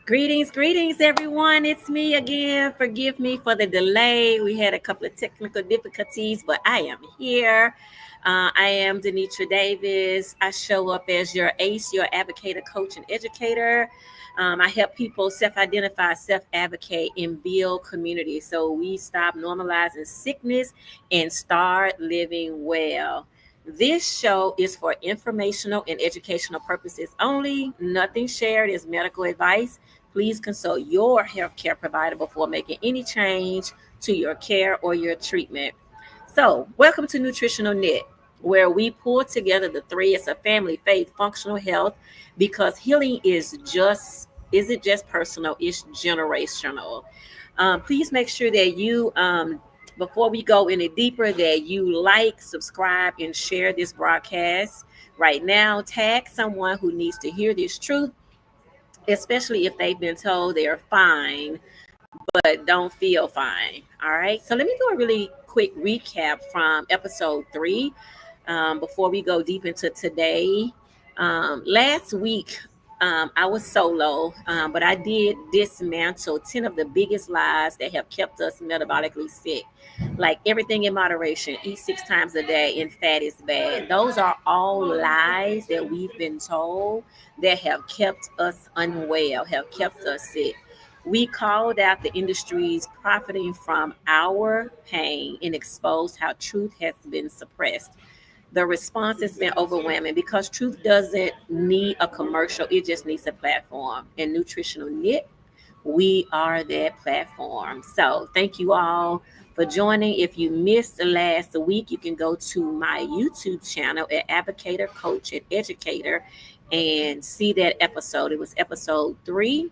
Greetings, everyone. It's me again. Forgive me for the delay. We had a couple of technical difficulties, but I am here. I am DeNitra Davis. I show up as your ACE, your advocator, coach, and educator. I help people self identify, self advocate, and build community so we stop normalizing sickness and start living well. This show is for informational and educational purposes only. Nothing shared is medical advice. Please consult your healthcare provider before making any change to your care or your treatment. So, welcome to Nutritional Knit, where we pull together the threads of family, faith, functional health, because healing is just isn't just personal; it's generational. Please make sure that you before we go any deeper, that you like, subscribe, and share this broadcast right now. Tag someone who needs to hear this truth, especially if they've been told they're fine but don't feel fine. All right. So let me do a really quick recap from episode 3 before we go deep into today. Last week, I was solo, but I did dismantle 10 of the biggest lies that have kept us metabolically sick. Like everything in moderation, eat 6 times a day, and fat is bad. Those are all lies that we've been told that have kept us unwell, have kept us sick. We called out the industries profiting from our pain and exposed how truth has been suppressed. The response has been overwhelming because truth doesn't need a commercial, it just needs a platform. And Nutritional Knit, we are that platform. So thank you all for joining. If you missed the last week, you can go to my YouTube channel at Advocator, Coach, and Educator and see that episode. It was episode 3,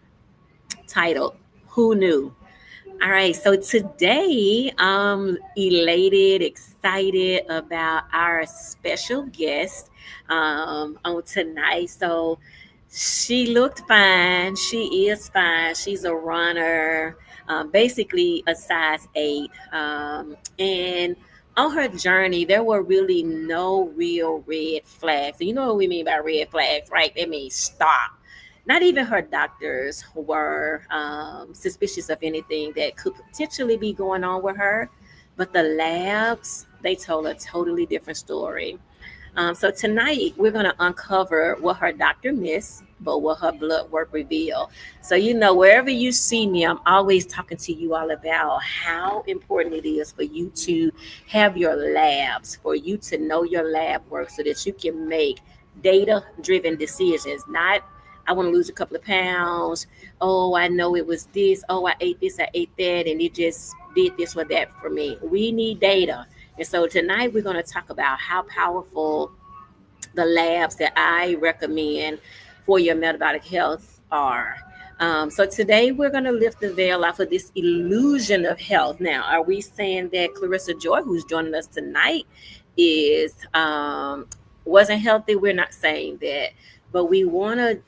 titled Who Knew? All right, so today I'm elated, excited about our special guest on tonight. So she looked fine. She is fine. She's a runner, basically a size 8. And on her journey, there were really no real red flags. And you know what we mean by red flags, right? That means stop. Not even her doctors were suspicious of anything that could potentially be going on with her, but the labs, they told a totally different story. So tonight we're going to uncover what her doctor missed, but what her blood work revealed. So wherever you see me, I'm always talking to you all about how important it is for you to have your labs, for you to know your lab work, so that you can make data-driven decisions. Not, I want to lose a couple of pounds. Oh, I know it was this. Oh, I ate this, I ate that, and it just did this or that for me. We need data. And so tonight we're going to talk about how powerful the labs that I recommend for your metabolic health are. So today we're going to lift the veil off of this illusion of health. Now, are we saying that Clarissa Joi, who's joining us tonight, is wasn't healthy? We're not saying that, but we want to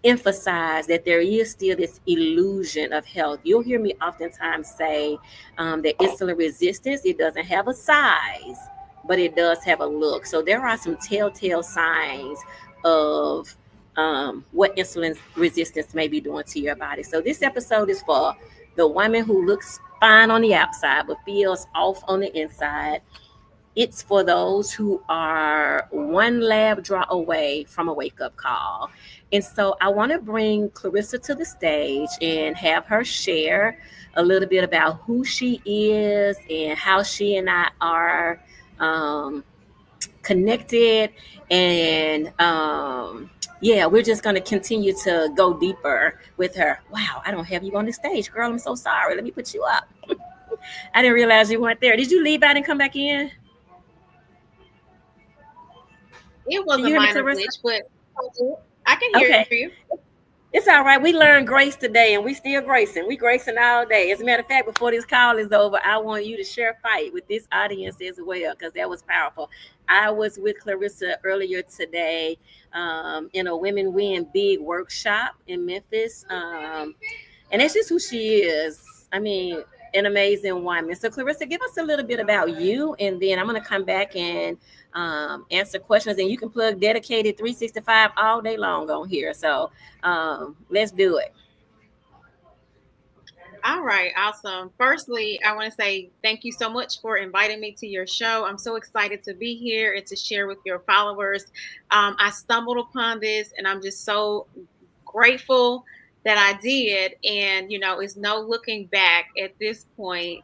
emphasize that there is still this illusion of health. You'll hear me oftentimes say that insulin resistance, it doesn't have a size, but it does have a look. So there are some telltale signs of what insulin resistance may be doing to your body. So this episode is for the woman who looks fine on the outside but feels off on the inside. It's for those who are one lab draw away from a wake-up call. And so I want to bring Clarissa to the stage and have her share a little bit about who she is and how she and I are connected. And yeah, we're just going to continue to go deeper with her. Wow, I don't have you on the stage, girl. I'm so sorry. Let me put you up. I didn't realize you weren't there. Did you leave out and come back in? It was Can a you hear me, minor Clarissa? glitch, but I can hear Okay. you. It's all right. We learned grace today, and we still gracing. We gracing all day. As a matter of fact, before this call is over, I want you to share fight with this audience as well, because that was powerful. I was with Clarissa earlier today in a Women Win Big workshop in Memphis, and that's just who she is. I mean, an amazing woman. So, Clarissa, give us a little bit about you, and then I'm going to come back and answer questions. And you can plug Dedicated 365 all day long on here. So, let's do it. All right, awesome. Firstly, I want to say thank you so much for inviting me to your show. I'm so excited to be here and to share with your followers. I stumbled upon this and I'm just so grateful that I did. And, it's no looking back at this point.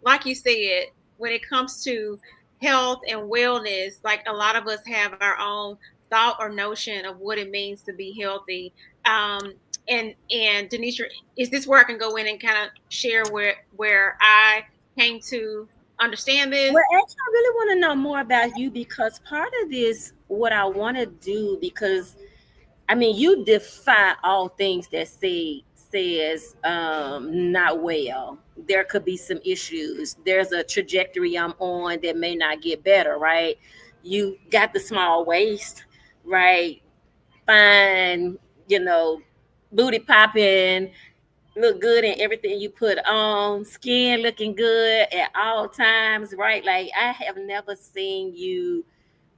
Like you said, when it comes to health and wellness, like a lot of us have our own thought or notion of what it means to be healthy. Um, and DeNitra, is this where I can go in and kind of share where I came to understand this? Well, actually, I really want to know more about you because part of this, what I want to do, because I mean, you defy all things that says not well. There could be some issues. There's a trajectory I'm on that may not get better, right? You got the small waist, right? Fine, you know, booty popping, look good in everything you put on, skin looking good at all times, right? Like I have never seen you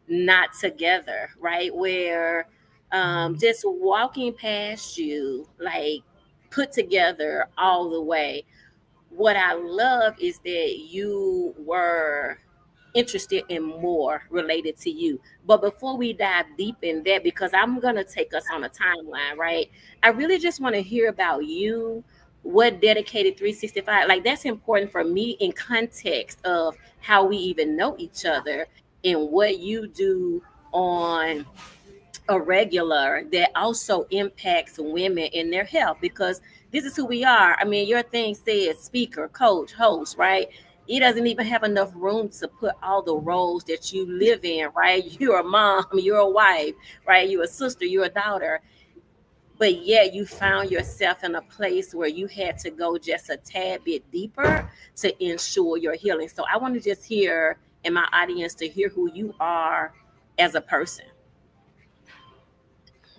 not together, right? Where just walking past you, like put together all the way. What I love is that you were interested in more related to you. But before we dive deep in that, because I'm going to take us on a timeline, right? I really just want to hear about you, what dedicated 365, like that's important for me in context of how we even know each other and what you do on a regular that also impacts women in their health because this is who we are. I mean, your thing says speaker, coach, host, right? It doesn't even have enough room to put all the roles that you live in, right? You're a mom, you're a wife, right? You're a sister, you're a daughter. But yet you found yourself in a place where you had to go just a tad bit deeper to ensure your healing. So I want to just hear in my audience to hear who you are as a person.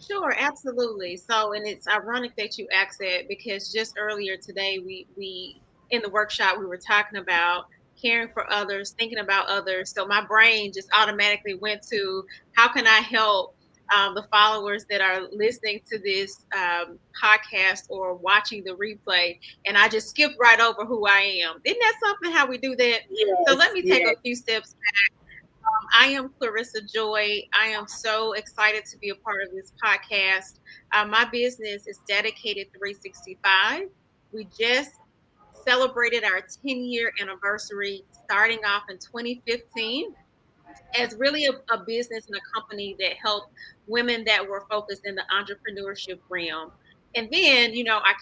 Sure, absolutely. So, and it's ironic that you asked that because just earlier today, we in the workshop we were talking about caring for others, thinking about others. So my brain just automatically went to how can I help the followers that are listening to this podcast or watching the replay, and I just skipped right over who I am. Isn't that something how we do that? So let Yes, me take a yes. few steps. I am Clarissa Joi. I am so excited to be a part of this podcast. My business is Dedicated 365. We just celebrated our 10-year anniversary starting off in 2015 as really a business and a company that helped women that were focused in the entrepreneurship realm. And then, I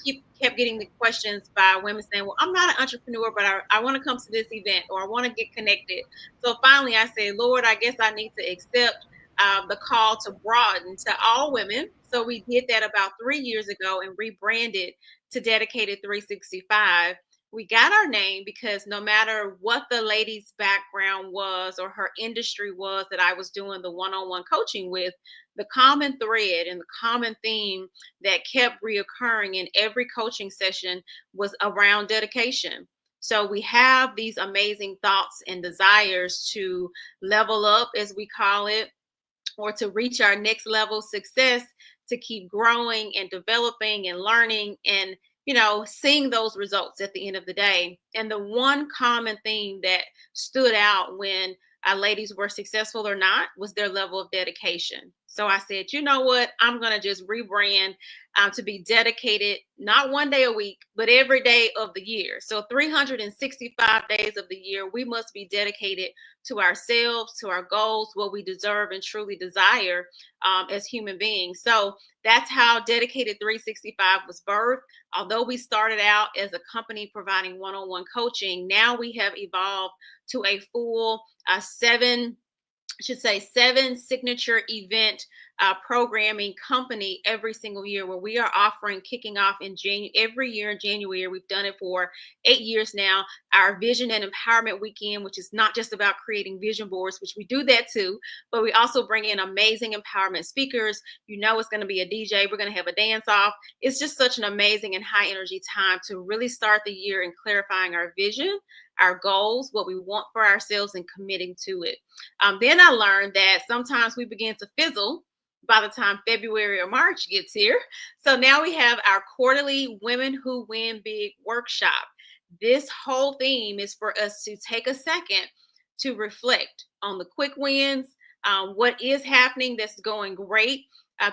kept getting the questions by women saying, well, I'm not an entrepreneur, but I want to come to this event or I want to get connected. So finally I said, Lord, I guess I need to accept the call to broaden to all women. So we did that about 3 years ago and rebranded to Dedicated 365. We got our name because no matter what the lady's background was or her industry was that I was doing the one-on-one coaching with, the common thread and the common theme that kept reoccurring in every coaching session was around dedication. So we have these amazing thoughts and desires to level up, as we call it, or to reach our next level success, to keep growing and developing and learning and seeing those results at the end of the day. And the one common theme that stood out when our ladies were successful or not was their level of dedication. So I said, you know what, I'm going to just rebrand to be dedicated, not one day a week, but every day of the year. So 365 days of the year, we must be dedicated to ourselves, to our goals, what we deserve and truly desire as human beings. So that's how Dedicated 365 was birthed. Although we started out as a company providing one-on-one coaching, now we have evolved to a full seven signature event programming company every single year where we are offering, kicking off in January every year in January. We've done it for 8 years now. Our vision and empowerment weekend, which is not just about creating vision boards, which we do that too, but we also bring in amazing empowerment speakers. It's going to be a DJ. We're going to have a dance off. It's just such an amazing and high energy time to really start the year in clarifying our vision, our goals, what we want for ourselves, and committing to it. Then I learned that sometimes we begin to fizzle by the time February or March gets here. So now we have our quarterly Women Who Win Big workshop. This whole theme is for us to take a second to reflect on the quick wins, what is happening that's going great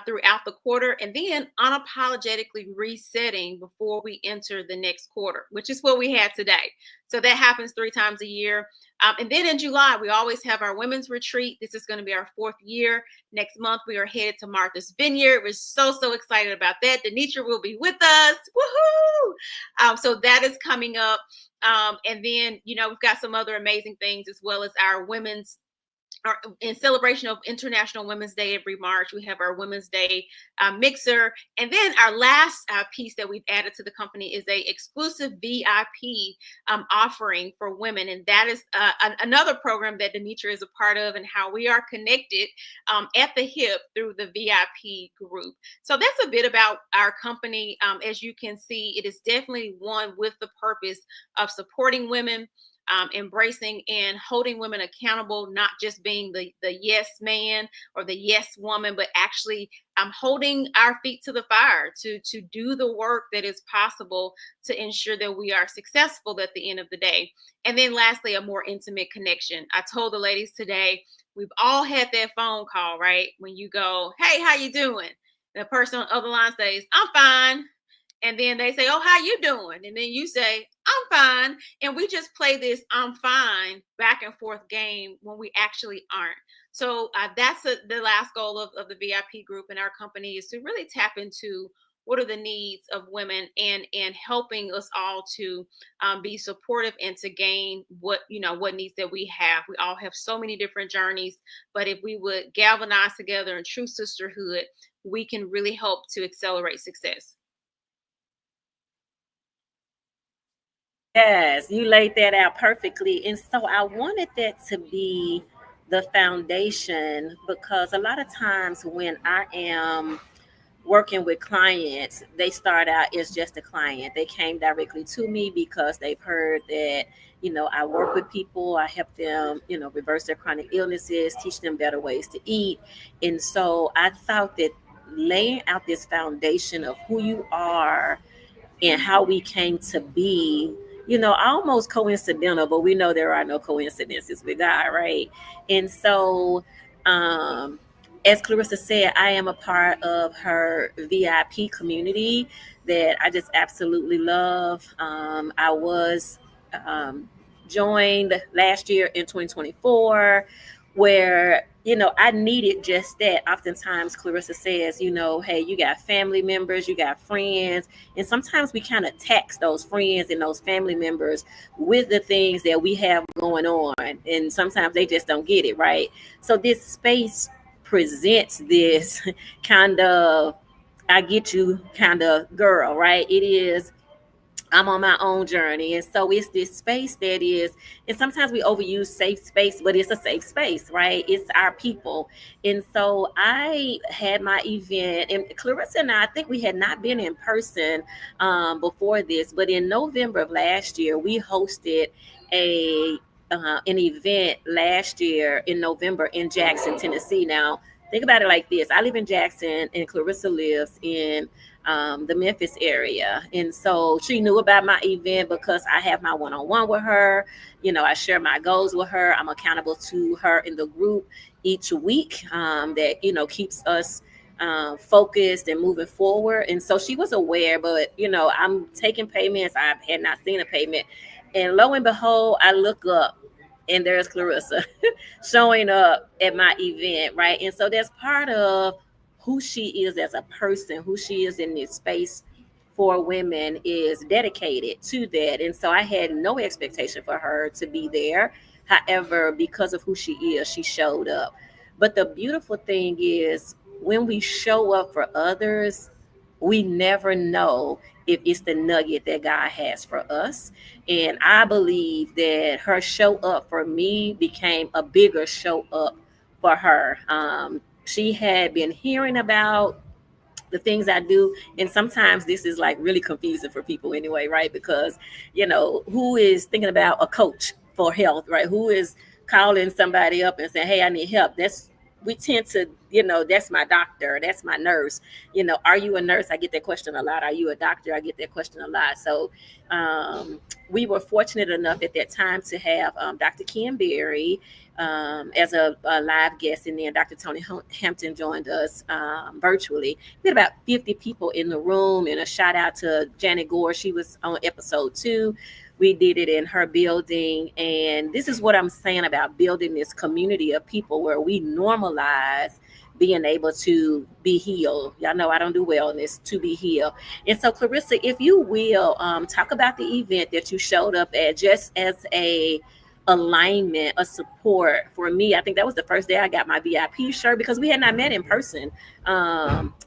throughout the quarter, and then unapologetically resetting before we enter the next quarter, which is what we had today. So that happens 3 times a year. And then in July, we always have our women's retreat. This is going to be our 4th year. Next month, we are headed to Martha's Vineyard. We're so excited about that. DeNitra will be with us. Woohoo! So that is coming up. And then, we've got some other amazing things, as well as our women's, in celebration of International Women's Day every March. We have our Women's Day mixer. And then our last piece that we've added to the company is a exclusive VIP offering for women. And that is another program that DeNitra is a part of, and how we are connected at the hip through the VIP group. So that's a bit about our company. As you can see, it is definitely one with the purpose of supporting women, embracing and holding women accountable, not just being the yes man or the yes woman, but actually holding our feet to the fire to do the work that is possible to ensure that we are successful at the end of the day. And then lastly, a more intimate connection. I told the ladies today, we've all had that phone call, right? When you go, hey, how you doing? The person on the other line says, I'm fine. And then they say, oh, how you doing? And then you say, I'm fine. And we just play this I'm fine back and forth game when we actually aren't. So that's the last goal of the VIP group in our company, is to really tap into what are the needs of women, and helping us all to be supportive and to gain what needs that we have. We all have so many different journeys, but if we would galvanize together in true sisterhood, we can really help to accelerate success. Yes, you laid that out perfectly. And so I wanted that to be the foundation, because a lot of times when I am working with clients, they start out as just a client. They came directly to me because they've heard that, I work with people, I help them, reverse their chronic illnesses, teach them better ways to eat. And so I thought that laying out this foundation of who you are and how we came to be, almost coincidental, but we know there are no coincidences with God, right? And so, um, as Clarissa said, I am a part of her VIP community that I just absolutely love. I was um, joined last year in 2024, where I needed just that. Oftentimes Clarissa says, hey, you got family members, you got friends, and sometimes we kind of tax those friends and those family members with the things that we have going on, and sometimes they just don't get it, right? So this space presents this kind of I get you kind of girl, right? It is, I'm on my own journey. And so it's this space that is, and sometimes we overuse safe space, but it's a safe space, right? It's our people. And so I had my event, and Clarissa and I think we had not been in person before this, but in November of last year, we hosted a an event last year in November in Jackson, Tennessee. Now, think about it like this: I live in Jackson, and Clarissa lives in the Memphis area. And so she knew about my event because I have my one-on-one with her. I share my goals with her. I'm accountable to her in the group each week, that, keeps us focused and moving forward. And so she was aware, but, I'm taking payments. I had not seen a payment. And lo and behold, I look up and there's Clarissa showing up at my event, right? And so that's part of who she is as a person, who she is in this space for women, is dedicated to that. And so I had no expectation for her to be there. However, because of who she is, she showed up. But the beautiful thing is, when we show up for others, we never know if it's the nugget that God has for us. And I believe that her show up for me became a bigger show up for her. She had been hearing about the things I do. And sometimes this is like really confusing for people anyway, right? Because, who is thinking about a coach for health, right? Who is calling somebody up and saying, hey, I need help? That's we tend to, that's my doctor, that's my nurse. Are you a nurse? I get that question a lot. Are you a doctor? I get that question a lot. So we were fortunate enough at that time to have Dr. Ken Berry as a live guest, and then Dr. Tony Hampton joined us virtually. We had about 50 people in the room, and a shout out to Janet Gore. She was on episode 2. We did it in her building. And this is what I'm saying about building this community of people where we normalize being able to be healed. Y'all know I don't do wellness, to be healed. And so, Clarissa, if you will, talk about the event that you showed up at, just as a alignment, a support for me. I think that was the first day I got my VIP shirt, because we had not met in person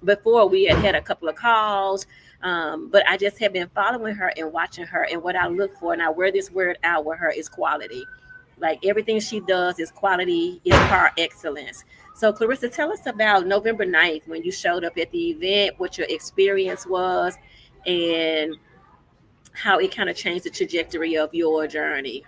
before. We had a couple of calls, but I just have been following her and watching her, and what I look for, and I wear this word out with her, is quality. Like, everything she does is quality, is par excellence. So, Clarissa, tell us about November 9th when you showed up at the event, what your experience was, and how it kind of changed the trajectory of your journey.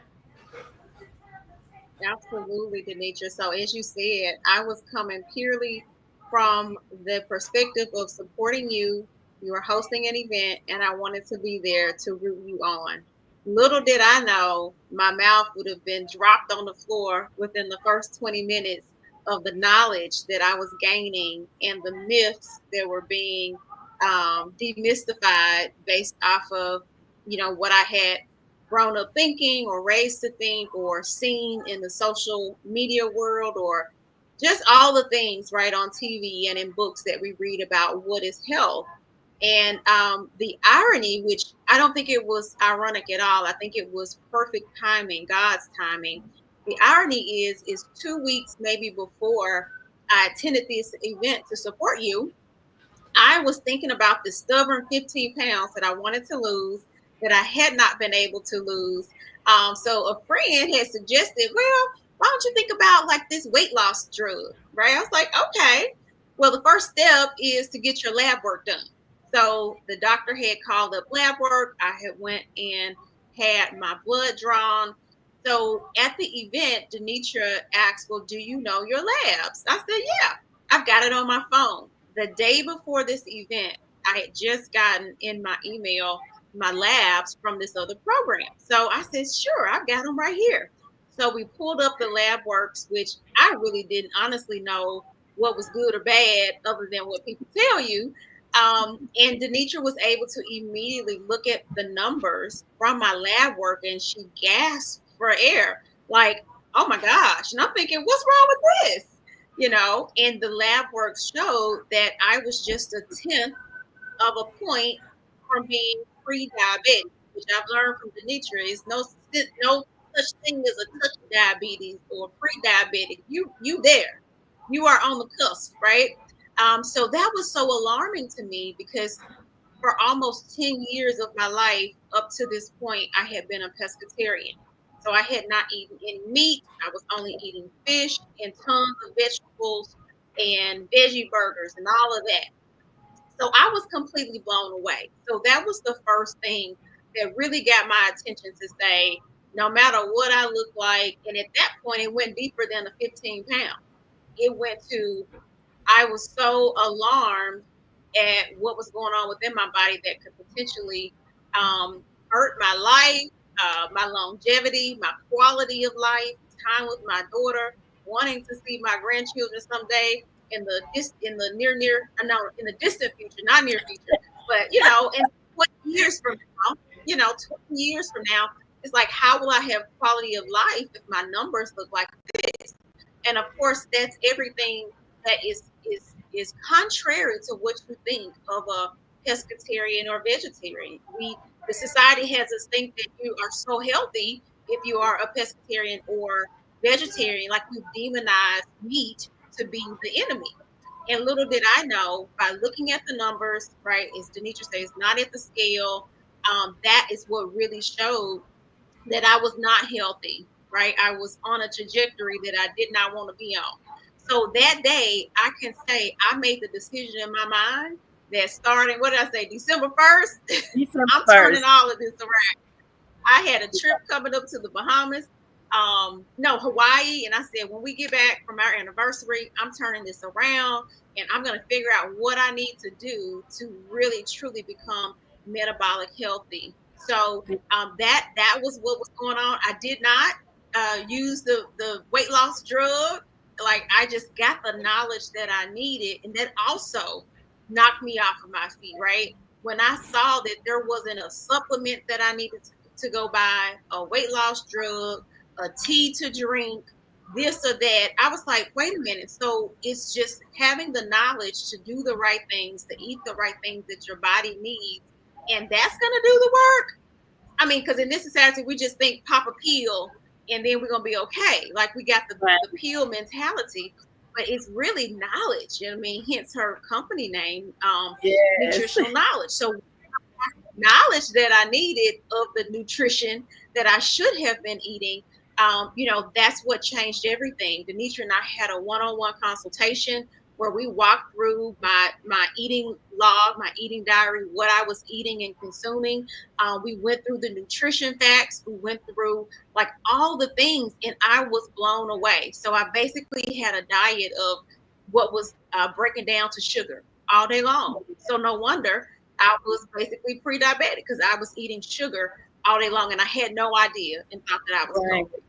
Absolutely, DeNitra. So, as you said, I was coming purely from the perspective of supporting you. You were hosting an event, and I wanted to be there to root you on. Little did I know, my mouth would have been dropped on the floor within the first 20 minutes of the knowledge that I was gaining and the myths that were being demystified based off of, what I had grown up thinking or raised to think or seen in the social media world, or just all the things right on TV and in books that we read about what is health. And the irony, which I don't think it was ironic at all, I think it was perfect timing, God's timing. The irony is 2 weeks maybe before I attended this event to support you, I was thinking about the stubborn 15 pounds that I wanted to lose, that I had not been able to lose. So a friend had suggested, well, why don't you think about like this weight loss drug, right? I was like, okay. Well, the first step is to get your lab work done. So the doctor had called up lab work. I had went and had my blood drawn. So at the event, DeNitra asked, well, do you know your labs? I said, yeah, I've got it on my phone. The day before this event, I had just gotten in my email my labs from this other program. So I said, sure, I've got them right here. So we pulled up the lab works, which I really didn't honestly know what was good or bad other than what people tell you. And DeNitra was able to immediately look at the numbers from my lab work, and she gasped for air, like, oh my gosh. And I'm thinking, what's wrong with this? And the lab work showed that I was just a tenth of a point from being pre-diabetic, which I've learned from DeNitra is no such thing as a touch of diabetes or pre-diabetic. You there, you are on the cusp, right? So that was so alarming to me, because for almost 10 years of my life up to this point, I had been a pescatarian. So I had not eaten any meat. I was only eating fish and tons of vegetables and veggie burgers and all of that. So I was completely blown away. So that was the first thing that really got my attention to say, no matter what I look like, and at that point, it went deeper than the 15 pounds. It went to, I was so alarmed at what was going on within my body that could potentially hurt my life, my longevity, my quality of life, time with my daughter, wanting to see my grandchildren someday in the near no, in the distant future, not near future, but in 20 years from now, 20 years from now, it's like, how will I have quality of life if my numbers look like this? And of course, that's everything that is contrary to what you think of a pescatarian or vegetarian. The society has us think that you are so healthy if you are a pescatarian or vegetarian, like we demonize meat to be the enemy. And little did I know, by looking at the numbers, right, as DeNitra says, not at the scale, that is what really showed that I was not healthy, right? I was on a trajectory that I did not want to be on. So that day, I can say I made the decision in my mind that starting, what did I say, December 1st, December I'm turning 1st. all of this around. I had a trip coming up to the Bahamas. no, Hawaii. And I said, when we get back from our anniversary, I'm turning this around and I'm going to figure out what I need to do to really truly become metabolic healthy. So that was what was going on. I did not use the weight loss drug. Like, I just got the knowledge that I needed, and that also knocked me off of my feet. Right when I saw that there wasn't a supplement that I needed to go buy, a weight loss drug, a tea to drink, this or that. I was like, wait a minute. So it's just having the knowledge to do the right things, to eat the right things that your body needs. And that's going to do the work. I mean, because in this society, we just think pop a pill and then we're going to be okay. Like, we got the pill mentality, but it's really knowledge. You know what I mean? Hence her company name, Yes. Nutritional Knowledge. So knowledge that I needed of the nutrition that I should have been eating, that's what changed everything. DeNitra and I had a one-on-one consultation where we walked through my eating log, my eating diary, what I was eating and consuming. We went through the nutrition facts. We went through like all the things, and I was blown away. So I basically had a diet of what was breaking down to sugar all day long. So no wonder I was basically pre-diabetic because I was eating sugar all day long, and I had no idea and thought that I was Right. healthy.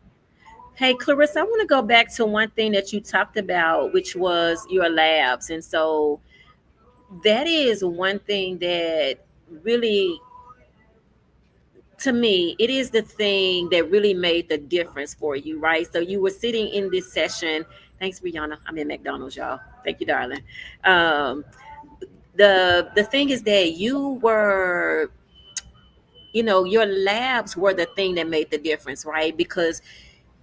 Hey, Clarissa, I want to go back to one thing that you talked about, which was your labs. And so that is one thing that really, to me, it is the thing that really made the difference for you, right? So you were sitting in this session. Thanks, Brianna. I'm in McDonald's, y'all. Thank you, darling. Um, the thing is that you were, your labs were the thing that made the difference, right? Because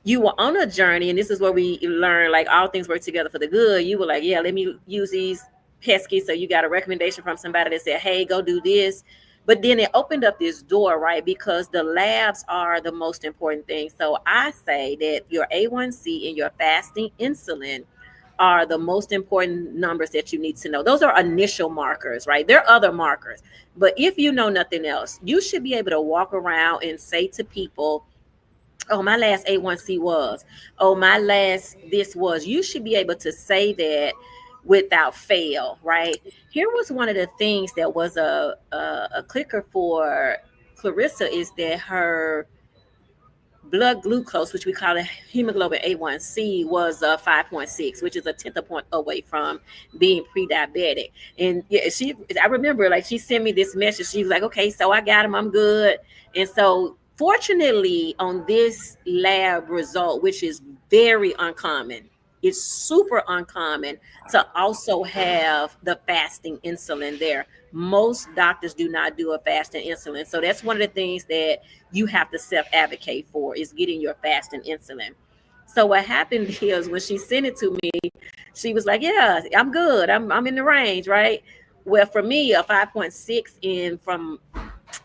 you were on a journey, and this is where we learn like all things work together for the good. You were like, yeah, let me use these pesky. So you got a recommendation from somebody that said, hey, go do this. But then it opened up this door, right? Because the labs are the most important thing. So I say that your A1C and your fasting insulin are the most important numbers that you need to know. Those are initial markers, right? There are other markers. But if you know nothing else, you should be able to walk around and say to people, oh, my last A1C was, oh, my last this was. You should be able to say that without fail, right? Here was one of the things that was a clicker for Clarissa, is that her blood glucose, which we call it hemoglobin A1C, was 5.6, which is a tenth of a point away from being pre-diabetic. And yeah, I remember, like, she sent me this message. She was like, okay, so I got him, I'm good. And so fortunately, on this lab result, which is very uncommon, it's super uncommon to also have the fasting insulin there. Most doctors do not do a fasting insulin. So that's one of the things that you have to self-advocate for, is getting your fasting insulin. So what happened is, when she sent it to me, she was like, yeah, I'm good. I'm in the range, right? Well, for me, a 5.6, and from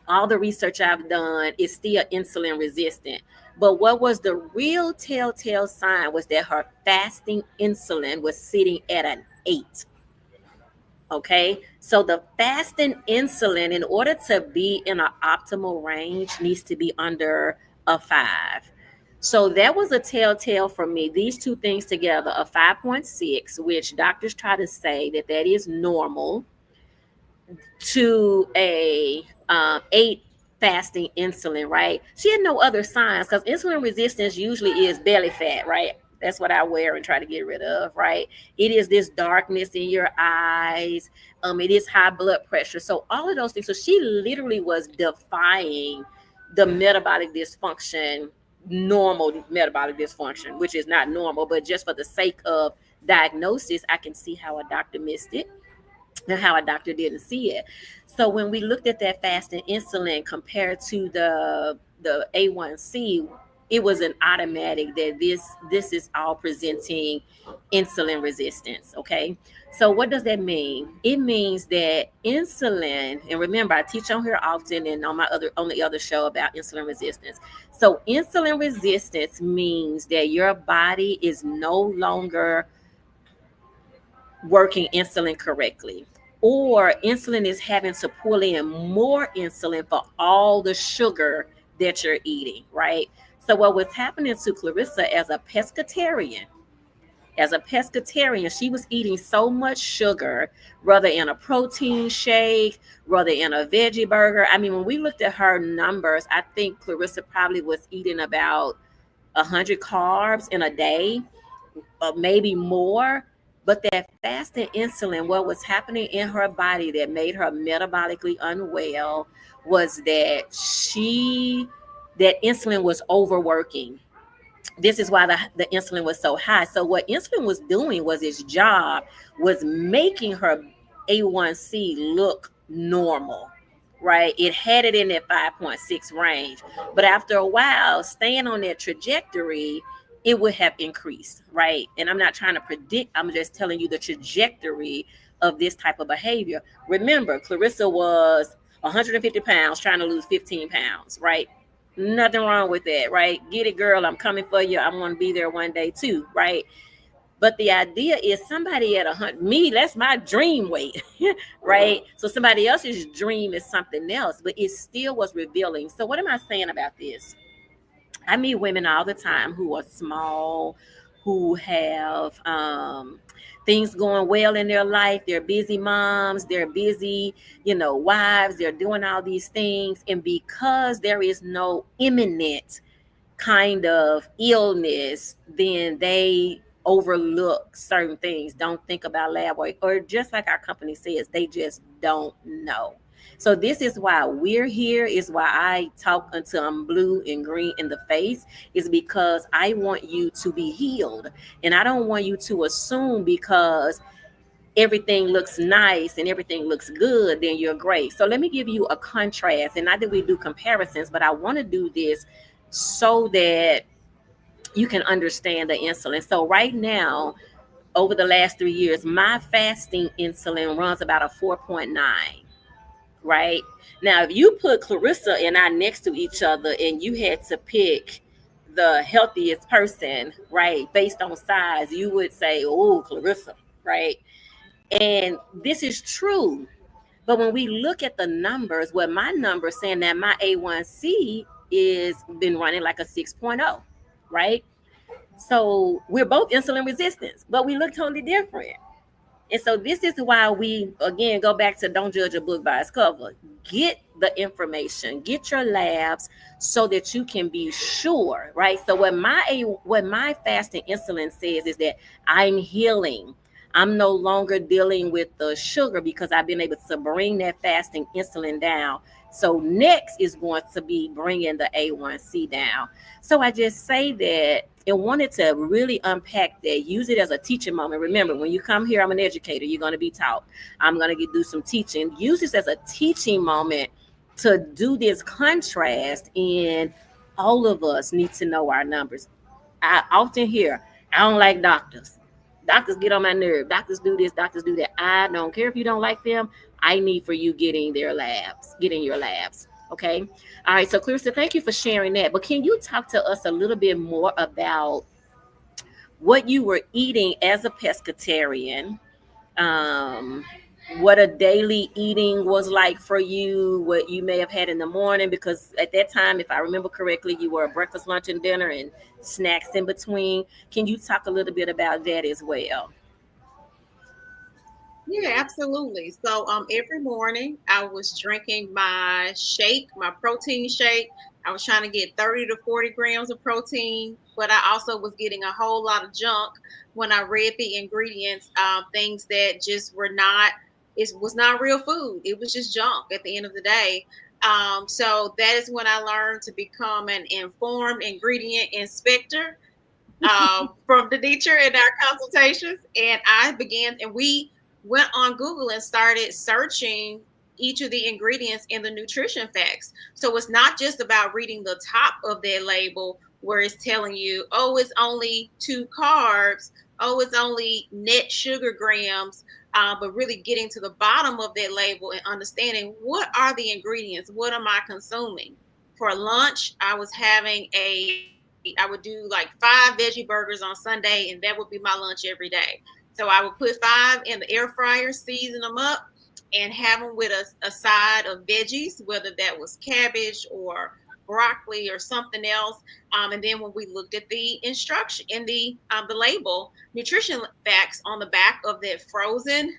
all the research I've done, is still insulin resistant. But what was the real telltale sign was that her fasting insulin was sitting at an 8. Okay, so the fasting insulin, in order to be in an optimal range, needs to be under a 5. So that was a telltale for me. These two things together, a 5.6, which doctors try to say that that is normal, to a 8 fasting insulin, right? She had no other signs, because insulin resistance usually is belly fat, right? That's what I wear and try to get rid of, right? It is this darkness in your eyes. It is high blood pressure. So all of those things. So she literally was defying the metabolic dysfunction, normal metabolic dysfunction, which is not normal, but just for the sake of diagnosis, I can see how a doctor missed it and how a doctor didn't see it. So when we looked at that fasting insulin compared to the A1C, it was an automatic that this is all presenting insulin resistance. Okay. So what does that mean? It means that insulin, and remember, I teach on here often and on the other show about insulin resistance. So insulin resistance means that your body is no longer working insulin correctly, or insulin is having to pull in more insulin for all the sugar that you're eating, right? So what was happening to Clarissa as a pescatarian, she was eating so much sugar, whether in a protein shake, whether in a veggie burger. I mean, when we looked at her numbers, I think Clarissa probably was eating about 100 carbs in a day, maybe more. But that fasting insulin, what was happening in her body that made her metabolically unwell was that insulin was overworking. This is why the insulin was so high. So what insulin was doing was its job was making her A1C look normal, right? It had it in that 5.6 range. But after a while, staying on that trajectory, it would have increased, right? And I'm not trying to predict, I'm just telling you the trajectory of this type of behavior. Remember, Clarissa was 150 pounds trying to lose 15 pounds, right? Nothing wrong with that, right? Get it, girl. I'm coming for you. I want to be there one day too, right? But the idea is somebody at 100, me, that's my dream weight, right? So somebody else's dream is something else, but it still was revealing. So what am I saying about this? I meet women all the time who are small, who have things going well in their life. They're busy moms, they're busy, wives, they're doing all these things. And because there is no imminent kind of illness, then they overlook certain things, don't think about lab work, or just like our company says, they just don't know. So this is why we're here, is why I talk until I'm blue and green in the face, is because I want you to be healed. And I don't want you to assume because everything looks nice and everything looks good, then you're great. So let me give you a contrast. And not that we do comparisons, but I want to do this so that you can understand the insulin. So right now, over the last 3 years, my fasting insulin runs about a 4.9, right? Now, if you put Clarissa and I next to each other and you had to pick the healthiest person, right, based on size, you would say, oh, Clarissa, right? And this is true. But when we look at the numbers, what my numbers saying that my A1C is been running like a 6.0, right? So we're both insulin resistant, but we look totally different. And so this is why we again go back to don't judge a book by its cover. Get the information, get your labs so that you can be sure, right? So what my fasting insulin says is that I'm healing. I'm no longer dealing with the sugar because I've been able to bring that fasting insulin down. So next is going to be bringing the A1C down. So I just say that and wanted to really unpack that, use it as a teaching moment. Remember, when you come here, I'm an educator. You're going to be taught. I'm going to do some teaching. Use this as a teaching moment to do this contrast. And all of us need to know our numbers. I often hear, I don't like doctors. Doctors get on my nerve. Doctors do this, doctors do that. I don't care if you don't like them. I need for you getting your labs. Okay. All right. So, Clarissa, thank you for sharing that. But can you talk to us a little bit more about what you were eating as a pescatarian? Um, what a daily eating was like for you, what you may have had in the morning, because at that time, if I remember correctly, you were a breakfast, lunch, and dinner and snacks in between. Can you talk a little bit about that as well? Yeah, absolutely. So every morning I was drinking my shake, my protein shake. I was trying to get 30 to 40 grams of protein, but I also was getting a whole lot of junk when I read the ingredients, things that just were not, it was not real food. It was just junk at the end of the day. So that is when I learned to become an informed ingredient inspector from DeNitra in our consultations. And I began, and we went on Google and started searching each of the ingredients in the nutrition facts. So it's not just about reading the top of that label where it's telling you, oh, it's only 2 carbs, oh, it's only net sugar grams, but really getting to the bottom of that label and understanding what are the ingredients, what am I consuming. For lunch, I was having I would do like 5 veggie burgers on Sunday, and that would be my lunch every day. So I would put 5 in the air fryer, season them up, and have them with a side of veggies, whether that was cabbage or broccoli or something else. And then when we looked at the instruction in the label, nutrition facts on the back of that frozen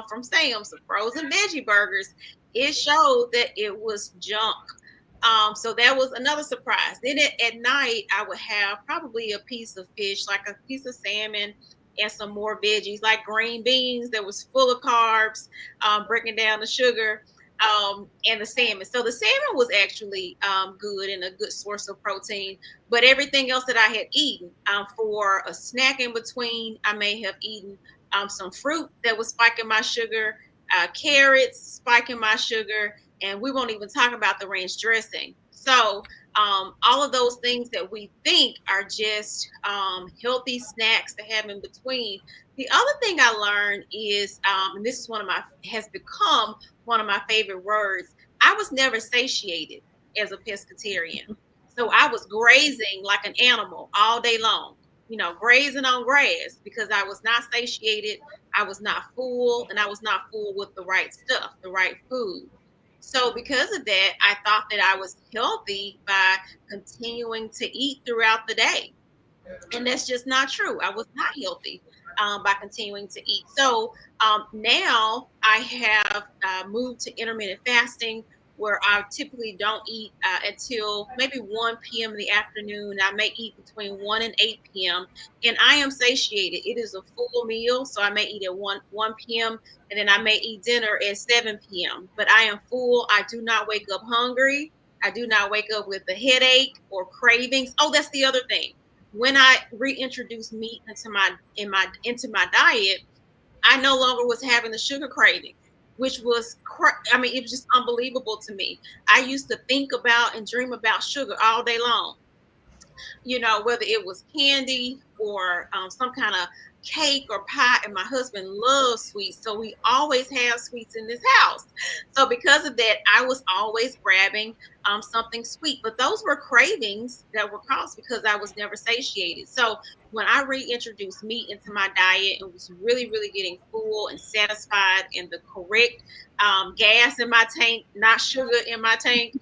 from Sam's, the frozen veggie burgers, it showed that it was junk. So that was another surprise. Then at night, I would have probably a piece of fish, like a piece of salmon, and some more veggies, like green beans that was full of carbs, breaking down the sugar, and the salmon. So the salmon was actually good and a good source of protein. But everything else that I had eaten for a snack in between, I may have eaten some fruit that was spiking my sugar, carrots spiking my sugar, and we won't even talk about the ranch dressing. So all of those things that we think are just healthy snacks to have in between. The other thing I learned is, and this is has become one of my favorite words. I was never satiated as a pescatarian. So I was grazing like an animal all day long, grazing on grass because I was not satiated. I was not full, and I was not full with the right stuff, the right food. So because of that, I thought that I was healthy by continuing to eat throughout the day. And that's just not true. I was not healthy by continuing to eat. So now I have moved to intermittent fasting, where I typically don't eat until maybe 1 p.m. in the afternoon. I may eat between 1 and 8 p.m. And I am satiated. It is a full meal. So I may eat at 1 p.m. and then I may eat dinner at 7 p.m. But I am full. I do not wake up hungry. I do not wake up with a headache or cravings. Oh, that's the other thing. When I reintroduced meat into my diet, I no longer was having the sugar cravings, which was I mean, it was just unbelievable to me. I used to think about and dream about sugar all day long, whether it was candy or some kind of cake or pie. And my husband loves sweets, so we always have sweets in this house. So because of that, I was always grabbing something sweet. But those were cravings that were caused because I was never satiated. So when I reintroduced meat into my diet and was really, really getting full and satisfied and the correct gas in my tank, not sugar in my tank,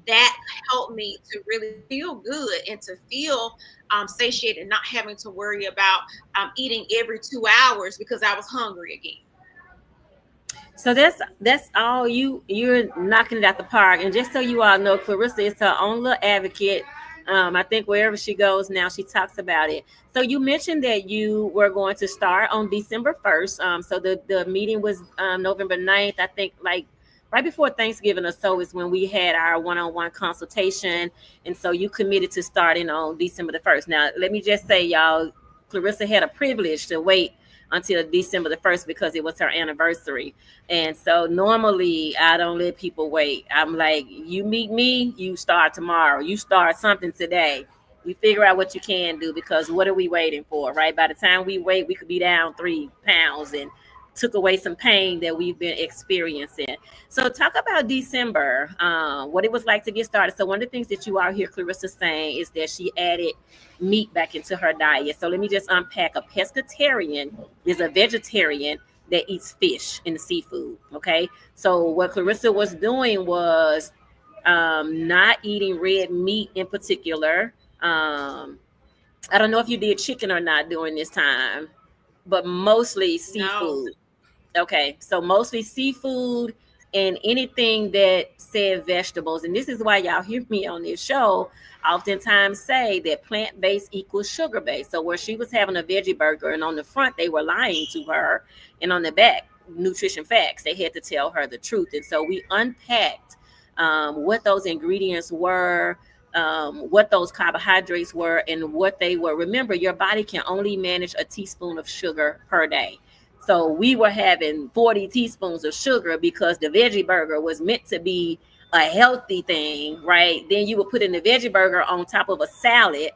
that helped me to really feel good and to feel satiated, not having to worry about eating every 2 hours because I was hungry again. So that's all you're knocking it out the park. And just so you all know, Clarissa is her own little advocate. I think wherever she goes now, she talks about it. So you mentioned that you were going to start on December 1st. So the meeting was November 9th. I think like right before Thanksgiving or so is when we had our one-on-one consultation. And so you committed to starting on December the 1st. Now, let me just say, y'all, Clarissa had a privilege to wait until December the 1st because it was her anniversary. And so normally I don't let people wait. I'm like, you meet me, you start tomorrow. You start something today. We figure out what you can do because what are we waiting for, right? By the time we wait, we could be down 3 pounds and took away some pain that we've been experiencing. So talk about December, what it was like to get started. So one of the things that you all hear Clarissa saying is that she added meat back into her diet. So let me just unpack. A pescatarian is a vegetarian that eats fish and seafood. Okay. So what Clarissa was doing was not eating red meat in particular. I don't know if you did chicken or not during this time, but mostly No. seafood. Okay, so mostly seafood and anything that said vegetables. And this is why y'all hear me on this show oftentimes say that plant-based equals sugar-based. So where she was having a veggie burger and on the front they were lying to her, and on the back, nutrition facts, they had to tell her the truth. And so we unpacked what those ingredients were, what those carbohydrates were, and what they were. Remember, your body can only manage a teaspoon of sugar per day. So we were having 40 teaspoons of sugar because the veggie burger was meant to be a healthy thing, right? Then you would put in the veggie burger on top of a salad,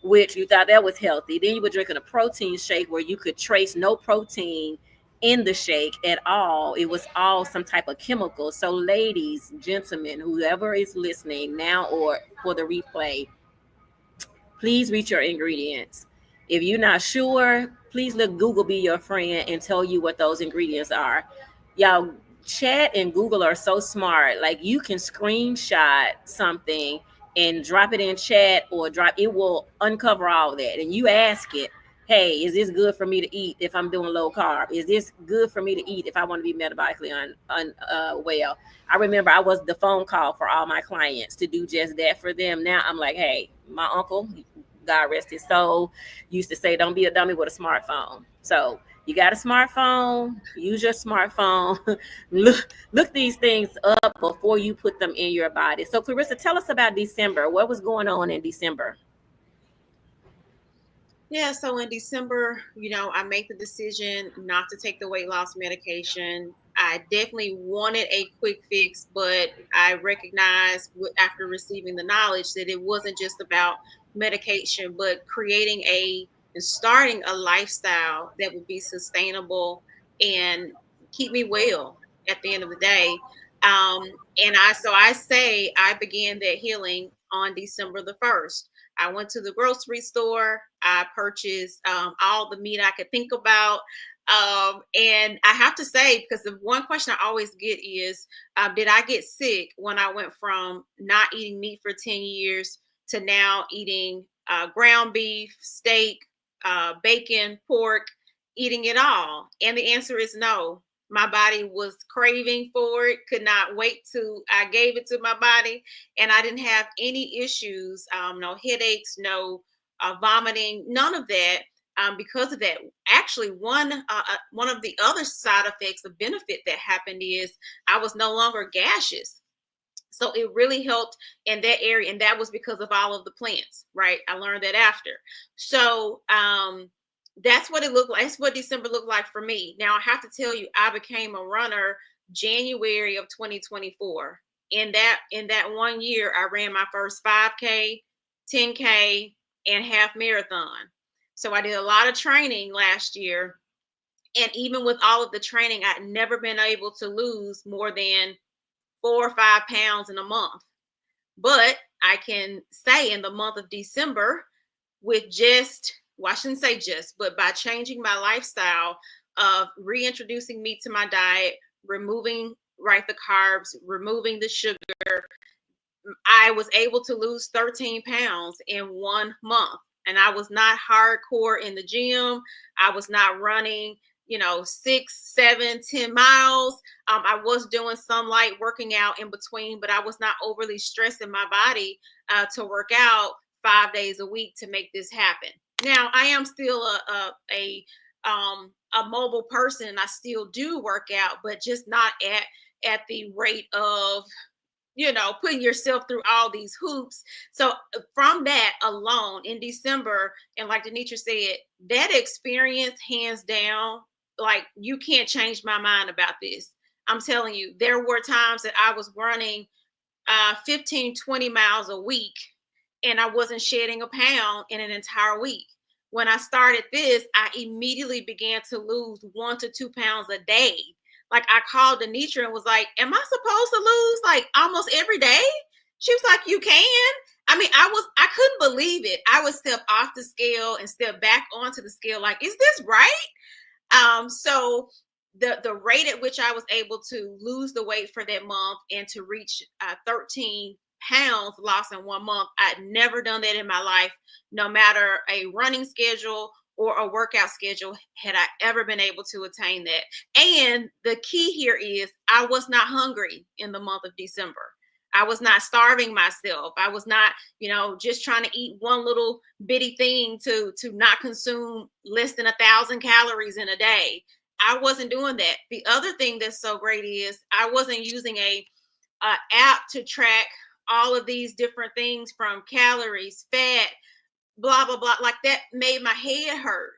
which you thought that was healthy. Then you were drinking a protein shake where you could trace no protein in the shake at all. It was all some type of chemical. So ladies, gentlemen, whoever is listening now or for the replay, please read your ingredients. If you're not sure, please let Google be your friend and tell you what those ingredients are. Y'all, chat and Google are so smart. Like you can screenshot something and drop it in chat, or drop it will uncover all that. And you ask it, hey, is this good for me to eat if I'm doing low carb? Is this good for me to eat if I want to be metabolically well? I remember I was the phone call for all my clients to do just that for them. Now I'm like, hey, my uncle, God rest his soul, used to say, don't be a dummy with a smartphone. So you got a smartphone, use your smartphone. Look these things up before you put them in your body. So Clarissa, tell us about December. What was going on in December? Yeah, so in December, I made the decision not to take the weight loss medication. I definitely wanted a quick fix, but I recognized after receiving the knowledge that it wasn't just about medication, but creating and starting a lifestyle that would be sustainable and keep me well at the end of the day. Um, and I say I began that healing on December the 1st. I went to the grocery store. I purchased all the meat I could think about. And I have to say, because the one question I always get is, did I get sick when I went from not eating meat for 10 years to now eating ground beef, steak, bacon, pork, eating it all? And the answer is no. My body was craving for it, could not wait to, I gave it to my body, and I didn't have any issues, no headaches, no vomiting, none of that. Because of that, actually, one of the other side effects, the benefit that happened is I was no longer gaseous. So it really helped in that area, and that was because of all of the plants, right? I learned that after. So that's what it looked like. That's what December looked like for me. Now I have to tell you, I became a runner January of 2024. In that 1 year, I ran my first 5K, 10K, and half marathon. So I did a lot of training last year. And even with all of the training, I'd never been able to lose more than 4 or 5 pounds in a month. But I can say in the month of December, with well, I shouldn't say just, but by changing my lifestyle of reintroducing meat to my diet, removing the carbs, removing the sugar, I was able to lose 13 pounds in 1 month. And I was not hardcore in the gym. I was not running, 6, 7, 10 miles. I was doing some light working out in between, but I was not overly stressing my body to work out 5 days a week to make this happen. Now, I am still a mobile person, and I still do work out, but just not at the rate of putting yourself through all these hoops. So from that alone in December, and like DeNitra said, that experience, hands down, like, you can't change my mind about this. I'm telling you, there were times that I was running 15, 20 miles a week, and I wasn't shedding a pound in an entire week. When I started this, I immediately began to lose 1 to 2 pounds a day. Like, I called DeNitra and was like, am I supposed to lose like almost every day? She was like, you can. I mean, I couldn't believe it. I would step off the scale and step back onto the scale. Like, is this right? So the rate at which I was able to lose the weight for that month and to reach 13 pounds lost in 1 month, I'd never done that in my life, no matter a running schedule or a workout schedule, had I ever been able to attain that. And the key here is I was not hungry in the month of December. I was not starving myself. I was not, just trying to eat one little bitty thing to not consume less than 1,000 calories in a day. I wasn't doing that. The other thing that's so great is I wasn't using a app to track all of these different things, from calories, fat, blah, blah, blah. Like, that made my head hurt.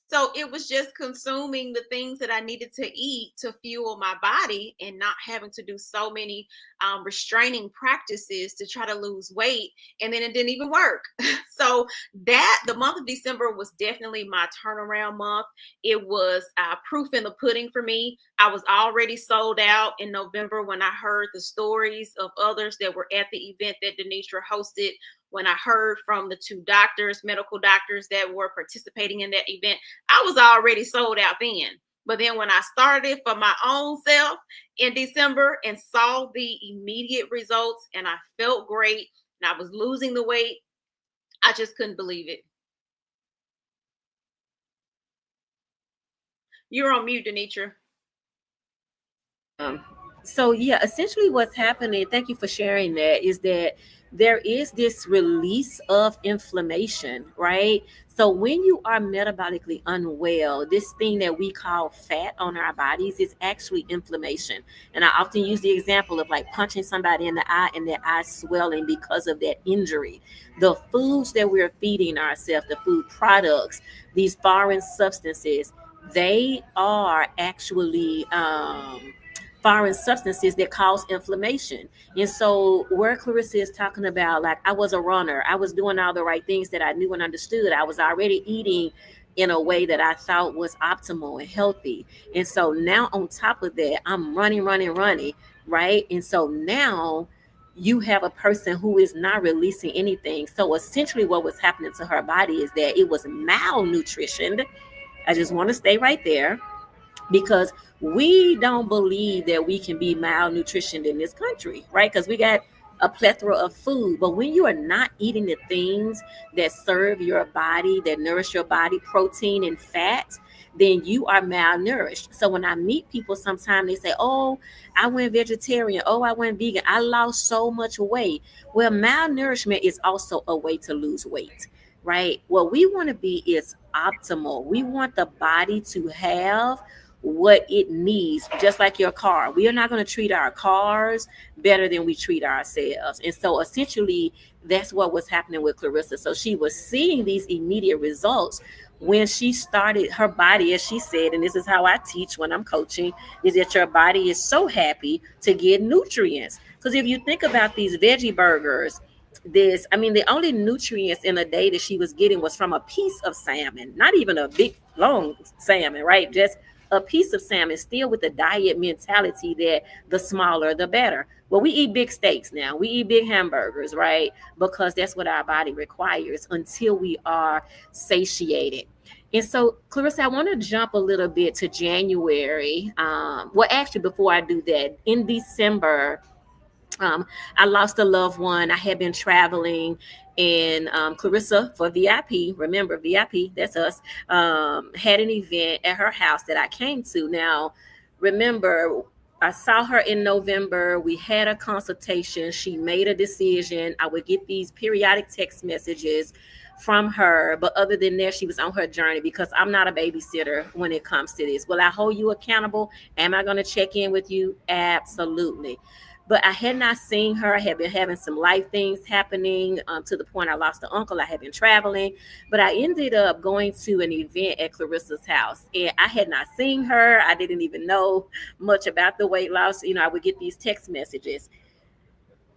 So it was just consuming the things that I needed to eat to fuel my body, and not having to do so many restraining practices to try to lose weight. And then it didn't even work. So the month of December was definitely my turnaround month. It was proof in the pudding for me. I was already sold out in November when I heard the stories of others that were at the event that DeNitra hosted. When I heard from the 2 medical doctors that were participating in that event, I was already sold out then. But then when I started for my own self in December and saw the immediate results, and I felt great, and I was losing the weight. I just couldn't believe it. You're on mute, DeNitra. Um, so yeah, essentially what's happening, thank you for sharing that, is that there is this release of inflammation, right? So when you are metabolically unwell, this thing that we call fat on our bodies is actually inflammation. And I often use the example of like punching somebody in the eye and their eye swelling because of that injury. The foods that we're feeding ourselves, the food products, these foreign substances, they are actually foreign substances that cause inflammation. And so where Clarissa is talking about, like, I was a runner, I was doing all the right things that I knew and understood. I was already eating in a way that I thought was optimal and healthy. And so now on top of that, I'm running, right? And so now you have a person who is not releasing anything. So essentially what was happening to her body is that it was malnutrition. I just want to stay right there, because we don't believe that we can be malnutritioned in this country, right? Because we got a plethora of food. But when you are not eating the things that serve your body, that nourish your body, protein and fat, then you are malnourished. So when I meet people, sometimes they say, oh, I went vegetarian. Oh, I went vegan. I lost so much weight. Well, malnourishment is also a way to lose weight, right? What we want to be is optimal. We want the body to have what it needs, just like your car. We are not going to treat our cars better than we treat ourselves. And so essentially, that's what was happening with Clarissa. So she was seeing these immediate results when she started her body, as she said, and this is how I teach when I'm coaching, is that your body is so happy to get nutrients. Because if you think about these veggie burgers, this, I mean, the only nutrients in a day that she was getting was from a piece of salmon, not even a big long salmon, right? Just a piece of salmon, still with the diet mentality that the smaller the better. Well, we eat big steaks now, we eat big hamburgers, right? Because that's what our body requires until we are satiated. And so, Clarissa, I want to jump a little bit to January. Well, actually, before I do that, in December, um, I lost a loved one. I had been traveling, and Clarissa for VIP, remember VIP, that's us, had an event at her house that I came to. Now, remember, I saw her in November. We had a consultation. She made a decision. I would get these periodic text messages from her. But other than that, she was on her journey, because I'm not a babysitter when it comes to this. Will I hold you accountable? Am I going to check in with you? Absolutely. But I had not seen her. I had been having some life things happening, to the point I lost an uncle. I had been traveling, but I ended up going to an event at Clarissa's house, and I had not seen her. I didn't even know much about the weight loss. I would get these text messages.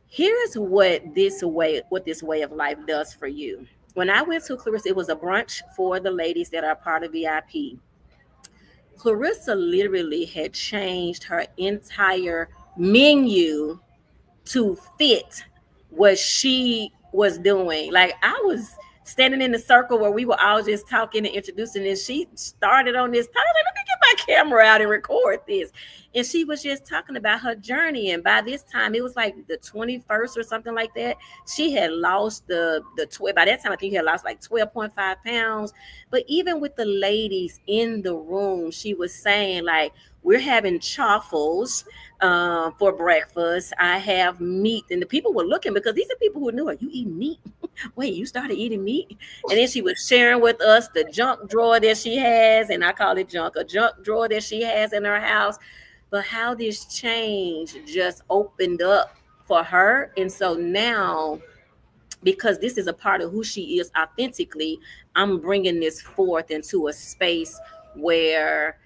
Here's what this way of life does for you. When I went to Clarissa, it was a brunch for the ladies that are part of VIP. Clarissa literally had changed her entire menu to fit what she was doing. Like, I was standing in the circle where we were all just talking and introducing, and she started on this. I was like, let me get my camera out and record this. And she was just talking about her journey. And by this time, it was like the 21st or something like that. She had lost the 12. By that time, I think she had lost like 12.5 pounds. But even with the ladies in the room, she was saying, like, we're having chaffles for breakfast. I have meat. And the people were looking, because these are people who knew her. You eat meat? Wait, you started eating meat? And then she was sharing with us the junk drawer that she has. And I call it junk, a junk drawer that she has in her house. But how this change just opened up for her. And so now, because this is a part of who she is authentically, I'm bringing this forth into a space where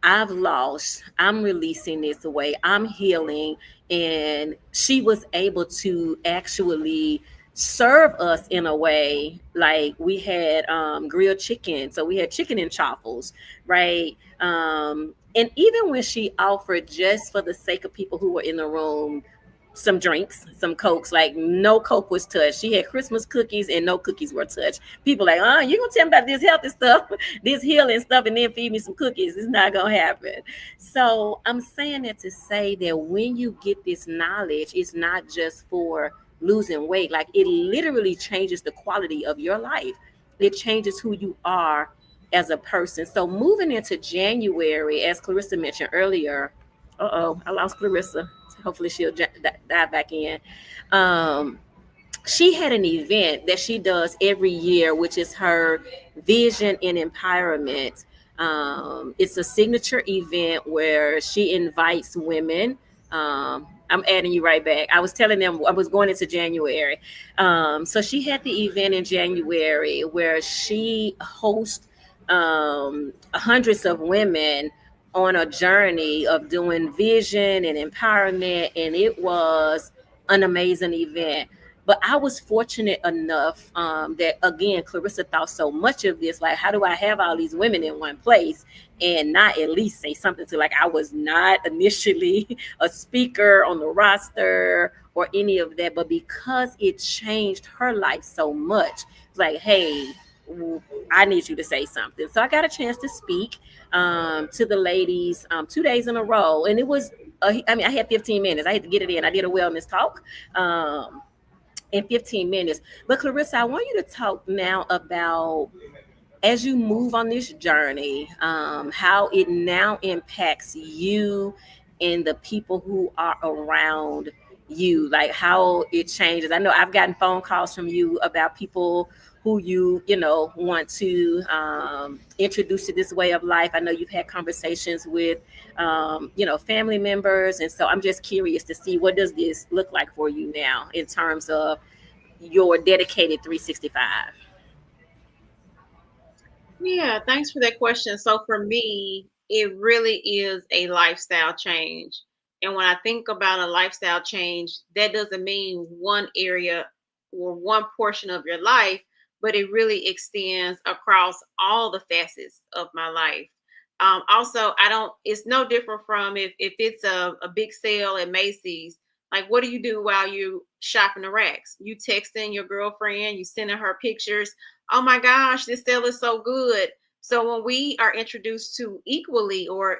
I've lost, I'm releasing this away, I'm healing. And she was able to actually serve us in a way, like we had grilled chicken. So we had chicken and chaffles, right? And even when she offered, just for the sake of people who were in the room, some drinks, some cokes, like no coke was touched. She had Christmas cookies and no cookies were touched. People like, you gonna tell me about this healthy stuff, this healing stuff, and then feed me some cookies? It's not gonna happen. So I'm saying that to say that when you get this knowledge, it's not just for losing weight, like it literally changes the quality of your life. It changes who you are as a person. So moving into January, as Clarissa mentioned earlier, I lost Clarissa. Hopefully she'll dive back in. Um, she had an event that she does every year, which is her vision and empowerment. It's a signature event where she invites women. I'm adding you right back. I was telling them I was going into January. So she had the event in January where she hosts hundreds of women on a journey of doing vision and empowerment. And it was an amazing event. But I was fortunate enough that, again, Clarissa thought so much of this. Like, how do I have all these women in one place and not at least say something to, like, I was not initially a speaker on the roster or any of that. But because it changed her life so much, it's like, hey, I need you to say something. So I got a chance to speak to the ladies 2 days in a row. And it was, I mean, I had 15 minutes. I had to get it in. I did a wellness talk. In 15 minutes. But Clarissa, I want you to talk now about, as you move on this journey, how it now impacts you and the people who are around you, like how it changes. I know I've gotten phone calls from you about people who you want to introduce to this way of life. I know you've had conversations with family members, and so I'm just curious to see, what does this look like for you now in terms of your dedicated 365? Yeah, thanks for that question. So for me, it really is a lifestyle change. And when I think about a lifestyle change, that doesn't mean one area or one portion of your life, but it really extends across all the facets of my life. Also, I don't, it's no different from if it's a big sale at Macy's. Like, what do you do while you shopping the racks? You texting your girlfriend, you sending her pictures. Oh my gosh, this sale is so good. So when we are introduced to equally or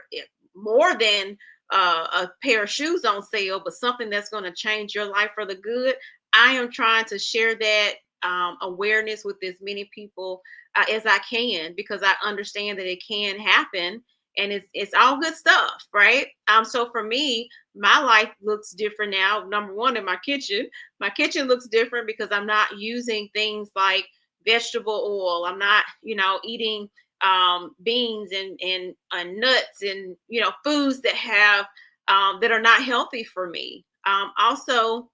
more than a pair of shoes on sale, but something that's going to change your life for the good, I am trying to share that awareness with as many people as I can, because I understand that it can happen, and it's all good stuff, right? So for me, my life looks different now. Number one, in my kitchen looks different because I'm not using things like vegetable oil. I'm not, eating beans and nuts and foods that have that are not healthy for me. Also,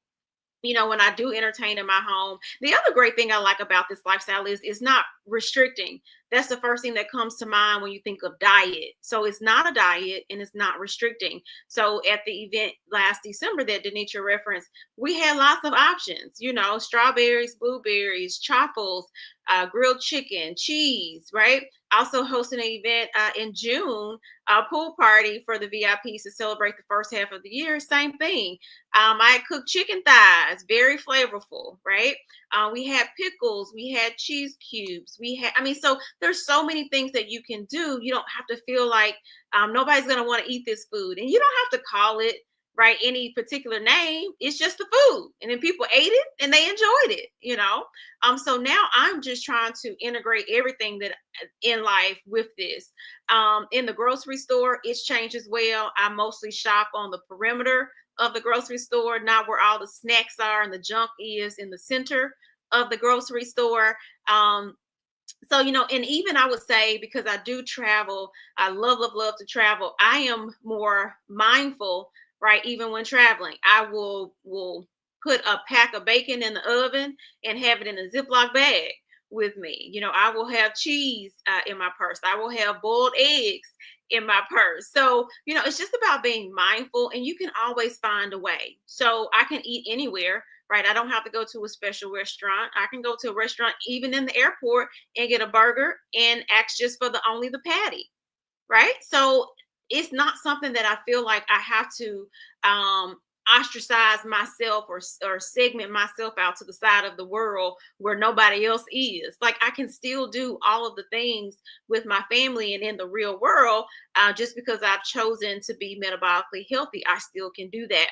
when I do entertain in my home, the other great thing I like about this lifestyle is it's not restricting. That's the first thing that comes to mind when you think of diet. So it's not a diet and it's not restricting. So at the event last December that DeNitra referenced, we had lots of options, strawberries, blueberries, truffles, grilled chicken, cheese, right? Also hosting an event in June, a pool party for the VIPs to celebrate the first half of the year. Same thing. I cooked chicken thighs, very flavorful, right? We had pickles, we had cheese cubes, so there's so many things that you can do. You don't have to feel like nobody's going to want to eat this food. And you don't have to call it, right, any particular name. It's just the food. And then people ate it and they enjoyed it. So now I'm just trying to integrate everything that in life with this. In the grocery store, it's changed as well. I mostly shop on the perimeter of the grocery store, not where all the snacks are and the junk is in the center of the grocery store. So and even I would say, because I do travel, I love to travel, I am more mindful, right? Even when traveling, I will put a pack of bacon in the oven and have it in a Ziploc bag with me. I will have cheese in my purse. I will have boiled eggs in my purse. So it's just about being mindful, and you can always find a way. So I can eat anywhere, right? I don't have to go to a special restaurant. I can go to a restaurant even in the airport and get a burger and ask just for the patty, right? So it's not something that I feel like I have to ostracize myself or segment myself out to the side of the world where nobody else is. Like, I can still do all of the things with my family and in the real world. Just because I've chosen to be metabolically healthy, I still can do that.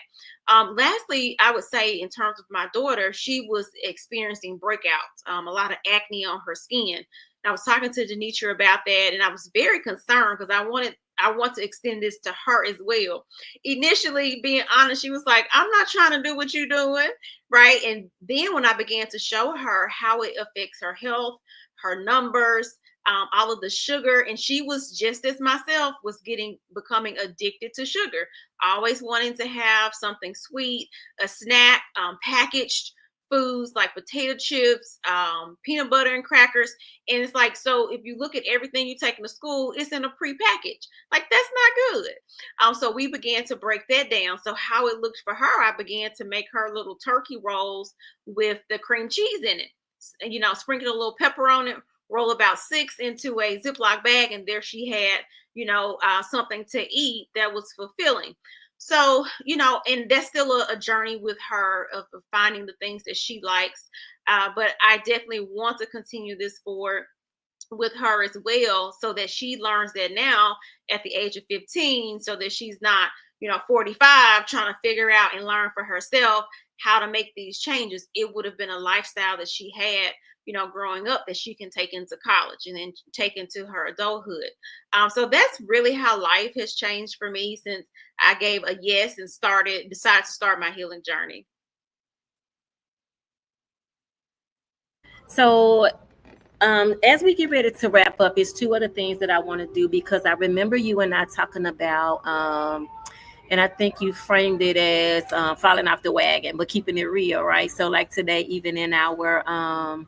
Lastly, I would say in terms of my daughter, she was experiencing breakouts, a lot of acne on her skin. And I was talking to DeNitra about that, and I was very concerned because I want to extend this to her as well. Initially, being honest, she was like, I'm not trying to do what you're doing, right? And then when I began to show her how it affects her health, her numbers, all of the sugar, and she was just as myself, was becoming addicted to sugar, always wanting to have something sweet, a snack, packaged foods like potato chips, peanut butter and crackers. And it's like, so if you look at everything you take to school, it's in a pre-package. Like, that's not good. So we began to break that down. So how it looked for her, I began to make her little turkey rolls with the cream cheese in it. Sprinkle a little pepper on it, roll about 6 into a Ziploc bag, and there she had, something to eat that was fulfilling. So, and that's still a journey with her of finding the things that she likes. But I definitely want to continue this forward with her as well, so that she learns that now at the age of 15, so that she's not 45 trying to figure out and learn for herself how to make these changes. It would have been a lifestyle that she had growing up, that she can take into college and then take into her adulthood. So that's really how life has changed for me since I gave a yes and decided to start my healing journey. So as we get ready to wrap up, it's two other things that I want to do, because I remember you and I talking about, and I think you framed it as falling off the wagon, but keeping it real, right? So like today, even in our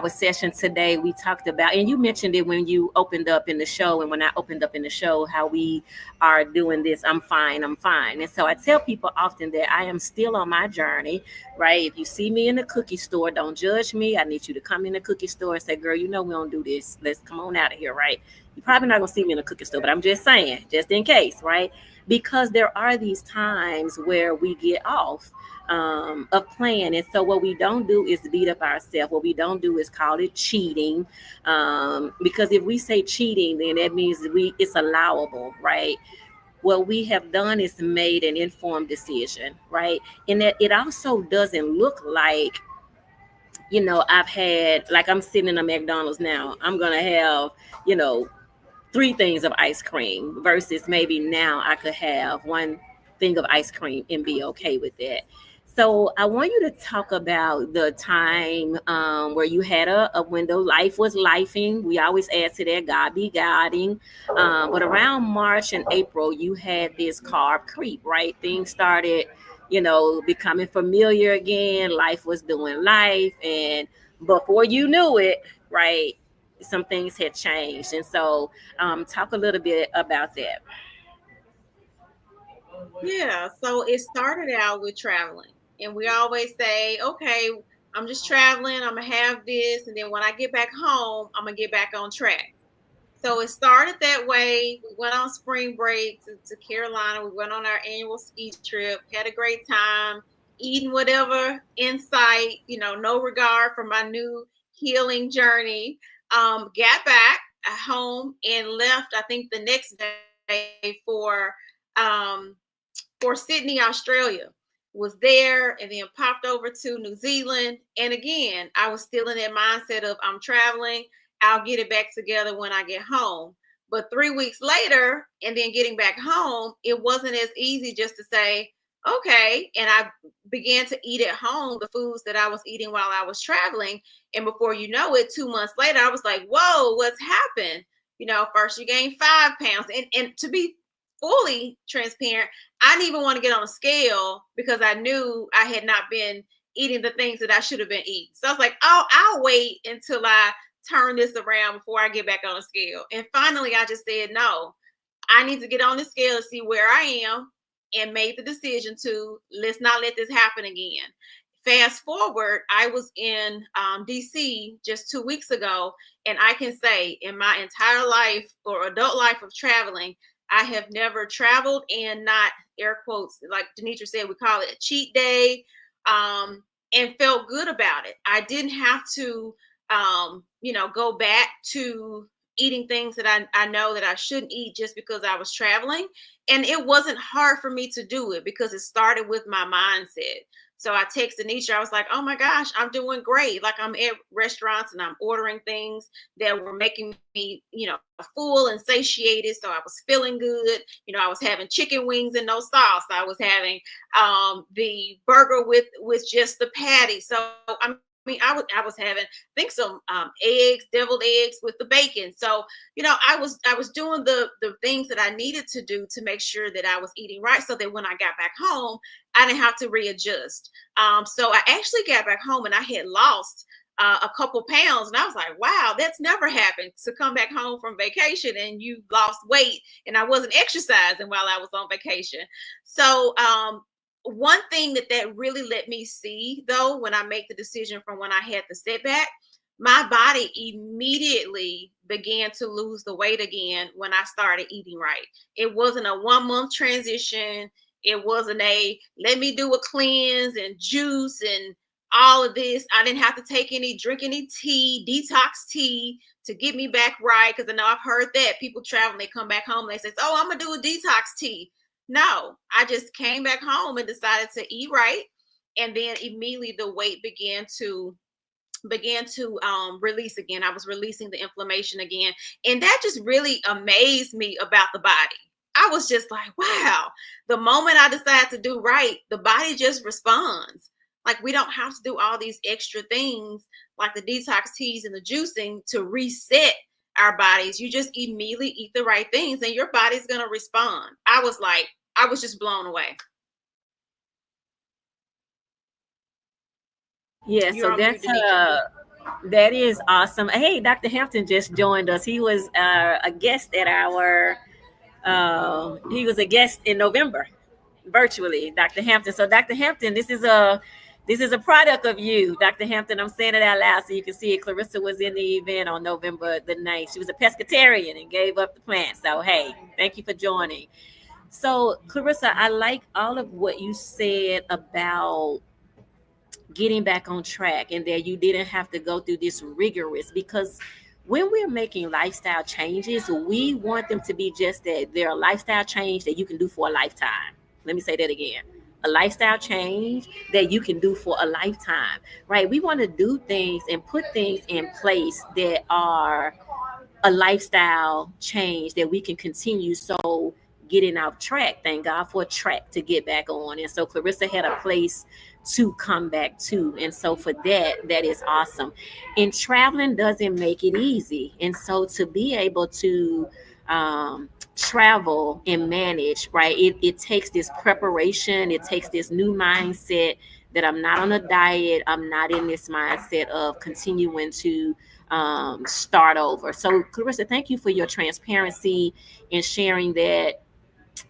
session today, we talked about, and you mentioned it when you opened up in the show, and when I opened up in the show, how we are doing this. I'm fine, I'm fine. And so I tell people often that I am still on my journey, right? If you see me in the cookie store, don't judge me. I need you to come in the cookie store and say, girl, we don't do this. Let's come on out of here, right? You're probably not going to see me in the cookie store, but I'm just saying, just in case, right? Because there are these times where we get off of plan. And so what we don't do is beat up ourselves. What we don't do is call it cheating. Because if we say cheating, then that means it's allowable, right? What we have done is made an informed decision, right? And that it also doesn't look like, I've had, like, I'm sitting in a McDonald's now. I'm going to have, you know, 3 things of ice cream, versus maybe now I could have 1 thing of ice cream and be okay with that. So I want you to talk about the time where you had a window. Life was lifing. We always add to that, God be guiding. But around March and April, you had this carb creep, right? Things started, becoming familiar again. Life was doing life. And before you knew it, right, some things had changed. And so talk a little bit about that. Yeah, so it started out with traveling. And we always say, okay, I'm just traveling, I'm gonna have this, and then when I get back home, I'm gonna get back on track. So it started that way. We went on spring break to Carolina. We went on our annual ski trip, had a great time, eating whatever in sight, no regard for my new healing journey. Got back at home and left, I think, the next day um, for Sydney, Australia. Was there and then popped over to New Zealand. And again, I was still in that mindset of, I'm traveling, I'll get it back together when I get home. But 3 weeks later, and then getting back home, it wasn't as easy just to say, okay. And I began to eat at home the foods that I was eating while I was traveling. And before you know it, 2 months later, I was like, whoa, what's happened? First you gain 5 pounds. And to be fully transparent, I didn't even want to get on a scale because I knew I had not been eating the things that I should have been eating. So I was like, oh, I'll wait until I turn this around before I get back on a scale. And finally, I just said, no, I need to get on the scale to see where I am, and made the decision to, let's not let this happen again. Fast forward, I was in DC just 2 weeks ago, and I can say in my entire life or adult life of traveling, I have never traveled and not, air quotes, like DeNitra said, we call it a cheat day, and felt good about it. I didn't have to, go back to eating things that I know that I shouldn't eat just because I was traveling. And it wasn't hard for me to do it because it started with my mindset. So I texted Nisha. I was like, oh my gosh, I'm doing great. Like, I'm at restaurants and I'm ordering things that were making me, full and satiated. So I was feeling good. I was having chicken wings and no sauce. I was having the burger with just the patty. So I was having, I think, some eggs, deviled eggs with the bacon. So I was doing the things that I needed to do to make sure that I was eating right, so that when I got back home, I didn't have to readjust. So I actually got back home and I had lost a couple pounds, and I was like, wow, that's never happened, to come back home from vacation and you lost weight, and I wasn't exercising while I was on vacation. So one thing that really let me see, though, when I make the decision from when I had the setback, my body immediately began to lose the weight again when I started eating right. It wasn't a 1 month transition. It wasn't a let me do a cleanse and juice and all of this. I didn't have to drink any tea, detox tea, to get me back right. Because I know I've heard that people travel, they come back home, they say, oh, I'm gonna do a detox tea. No, I just came back home and decided to eat right. And then immediately the weight began to release again. I was releasing the inflammation again. And that just really amazed me about the body. I was just like, wow, the moment I decide to do right, the body just responds. Like, we don't have to do all these extra things like the detox teas and the juicing to reset our bodies. You just immediately eat the right things and your body's going to respond. I was just blown away. Yeah, You're so on mute, DeNitra. that is awesome. Hey, Dr. Hampton just joined us. He was a guest at our he was a guest in November virtually, Dr. Hampton. So Dr. Hampton, this is a product of you, Dr. Hampton. I'm saying it out loud so you can see it. Clarissa was in the event on November the 9th. She was a pescatarian and gave up the plant. So hey, thank you for joining. So Clarissa, I like all of what you said about getting back on track and that you didn't have to go through this rigorous, because when we're making lifestyle changes, we want them to be just that. They're a lifestyle change that you can do for a lifetime. Let me say that again. A lifestyle change that you can do for a lifetime, right? We want to do things and put things in place that are a lifestyle change that we can continue. So getting off track, thank God for a track to get back on. And so Clarissa had a place to come back to. And so for that, that is awesome. And traveling doesn't make it easy. And so to be able to travel and manage, right, it takes this preparation, it takes this new mindset that I'm not on a diet, I'm not in this mindset of continuing to start over. So Clarissa, thank you for your transparency and sharing that.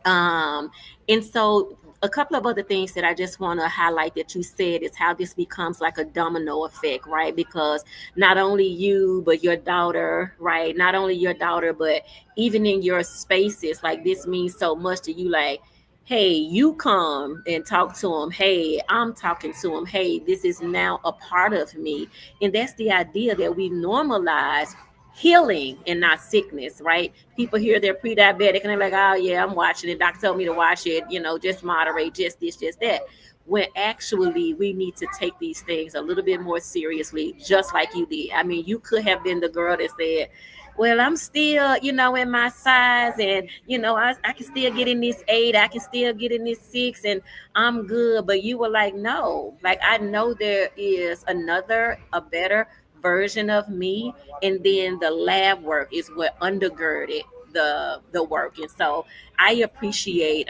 um, and so a couple of other things that I just want to highlight that you said is how this becomes like a domino effect, right? Because not only you, but your daughter, right? Not only your daughter, but even in your spaces, like this means so much to you. Like, hey, you come and talk to him. Hey, I'm talking to him. Hey, this is now a part of me. And that's the idea that we normalize healing and not sickness, right? People hear they're pre-diabetic and they're like, oh yeah, I'm watching it. Doctor told me to watch it, just moderate, just this, just that. When actually we need to take these things a little bit more seriously, just like you did. I mean, you could have been the girl that said, well, I'm still, in my size, and I can still get in this 8, I can still get in this 6, and I'm good. But you were like, no, like I know there is a better version of me, and then the lab work is what undergirded the work. And so I appreciate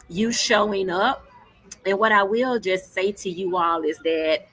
you showing up. And what I will just say to you all is that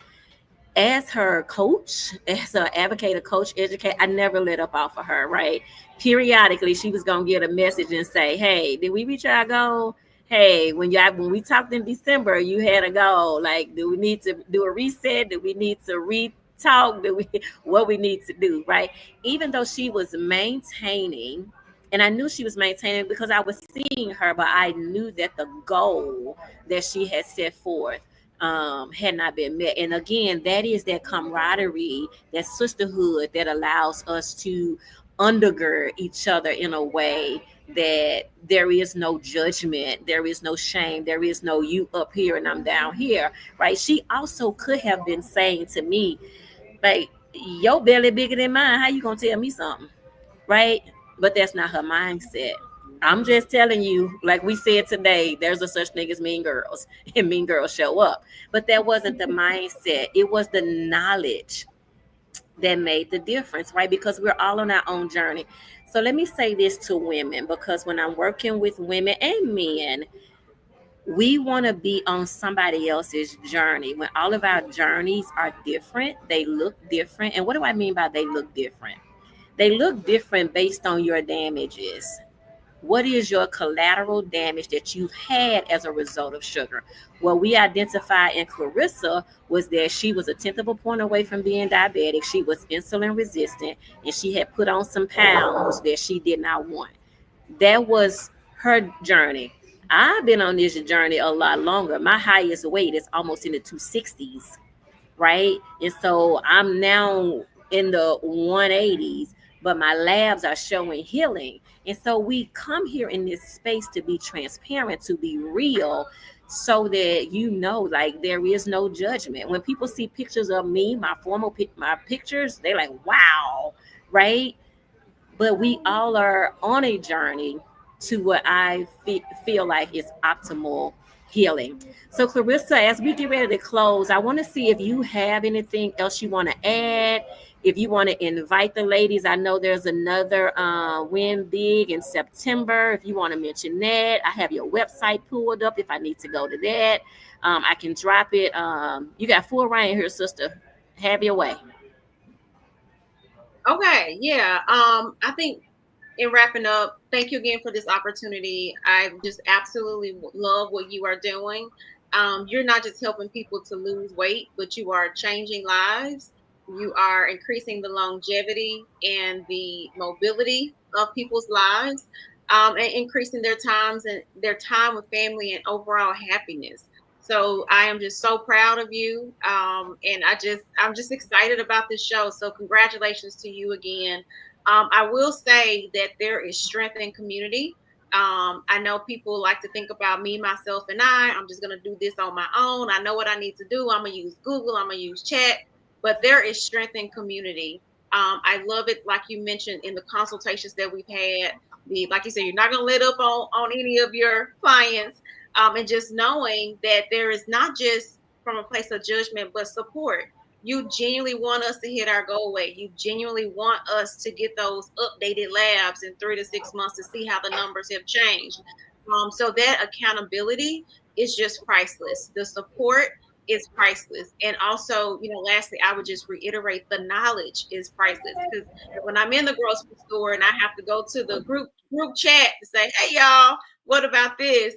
as her coach, as an advocator, coach, educator, I never let up off of her, right? Periodically, she was going to get a message and say, hey, did we reach our goal? Hey, when we talked in December, you had a goal. Like, do we need to do a reset? Do we need to talk? Do we what we need to do, right? Even though she was maintaining, And I knew she was maintaining because I was seeing her, but I knew that the goal that she had set forth had not been met. And again, that is that camaraderie, that sisterhood that allows us to undergird each other in a way that there is no judgment, there is no shame, there is no you up here and I'm down here, right? She also could have been saying to me, like, your belly bigger than mine. How you gonna tell me something? Right? But that's not her mindset. I'm just telling you, like we said today, there's a such thing as mean girls, and mean girls show up. But that wasn't the mindset. It was the knowledge that made the difference, right? Because we're all on our own journey. So let me say this to women, because when I'm working with women and men, we want to be on somebody else's journey. When all of our journeys are different, they look different. And what do I mean by they look different? They look different based on your damages. What is your collateral damage that you've had as a result of sugar? What we identified in Clarissa was that she was a tenth of a point away from being diabetic. She was insulin resistant, and she had put on some pounds that she did not want. That was her journey. I've been on this journey a lot longer. My highest weight is almost in the 260s, right? And so I'm now in the 180s, but my labs are showing healing. And so we come here in this space to be transparent, to be real, so that you know, like, there is no judgment. When people see pictures of me, my pictures, they're like, wow, right? But we all are on a journey to what I feel like is optimal healing. So, Clarissa, as we get ready to close, I want to see if you have anything else you want to add. If you want to invite the ladies, I know there's another Win Big in September. If you want to mention that, I have your website pulled up. If I need to go to that, I can drop it. You got full reign here, sister. Have your way. Okay, yeah. I think in wrapping up, thank you again for this opportunity. I just absolutely love what you are doing. You're not just helping people to lose weight, but you are changing lives. You are increasing the longevity and the mobility of people's lives, and increasing their times and their time with family and overall happiness. So I am just so proud of you, and I'm just excited about this show. So congratulations to you again. I will say that there is strength in community. I know people like to think about me, myself, and I'm just going to do this on my own. I know what I need to do. I'm going to use Google. I'm going to use chat. But there is strength in community. I love it, like you mentioned in the consultations that we've had. Like you said, you're not going to let up on any of your clients. And just knowing that there is not just from a place of judgment, but support. You genuinely want us to hit our goal weight. You genuinely want us to get those updated labs in 3 to 6 months to see how the numbers have changed. So that accountability is just priceless. The support is priceless. And also, lastly, I would just reiterate the knowledge is priceless. Because when I'm in the grocery store and I have to go to the group chat to say, hey y'all, what about this?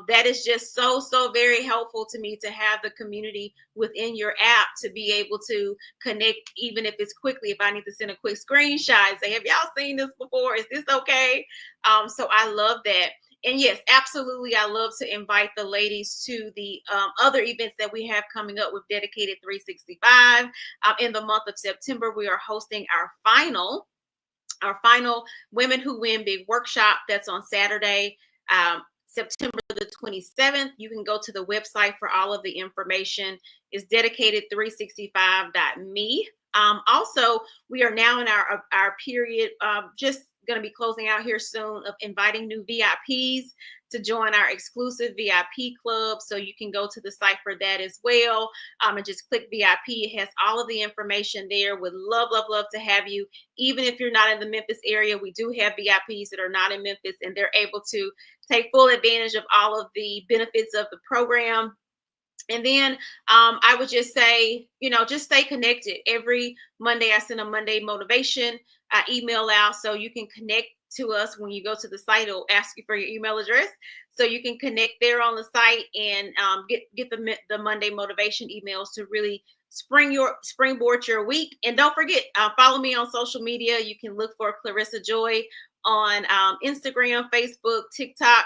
That is just so very helpful to me to have the community within your app to be able to connect, even if it's quickly. If I need to send a quick screenshot and say, have y'all seen this before? Is this okay? So I love that. And yes, absolutely, I love to invite the ladies to the other events that we have coming up with Dedicated 365. In the month of September, we are hosting our final Women Who Win Big workshop. That's on Saturday, September the 27th. You can go to the website for all of the information. It's dedicated365.me. Also, we are now in our period of just going to be closing out here soon of inviting new VIPs to join our exclusive VIP club. So you can go to the site for that as well, and just click VIP. It has all of the information there. Would love to have you. Even if you're not in the Memphis area, we do have VIPs that are not in Memphis, and they're able to take full advantage of all of the benefits of the program. And then I would just say, just stay connected. Every Monday, I send a Monday motivation email out, so you can connect to us. When you go to the site, it'll ask you for your email address. So you can connect there on the site and get the Monday motivation emails to really springboard your week. And don't forget, follow me on social media. You can look for Clarissa Joi on Instagram, Facebook, TikTok.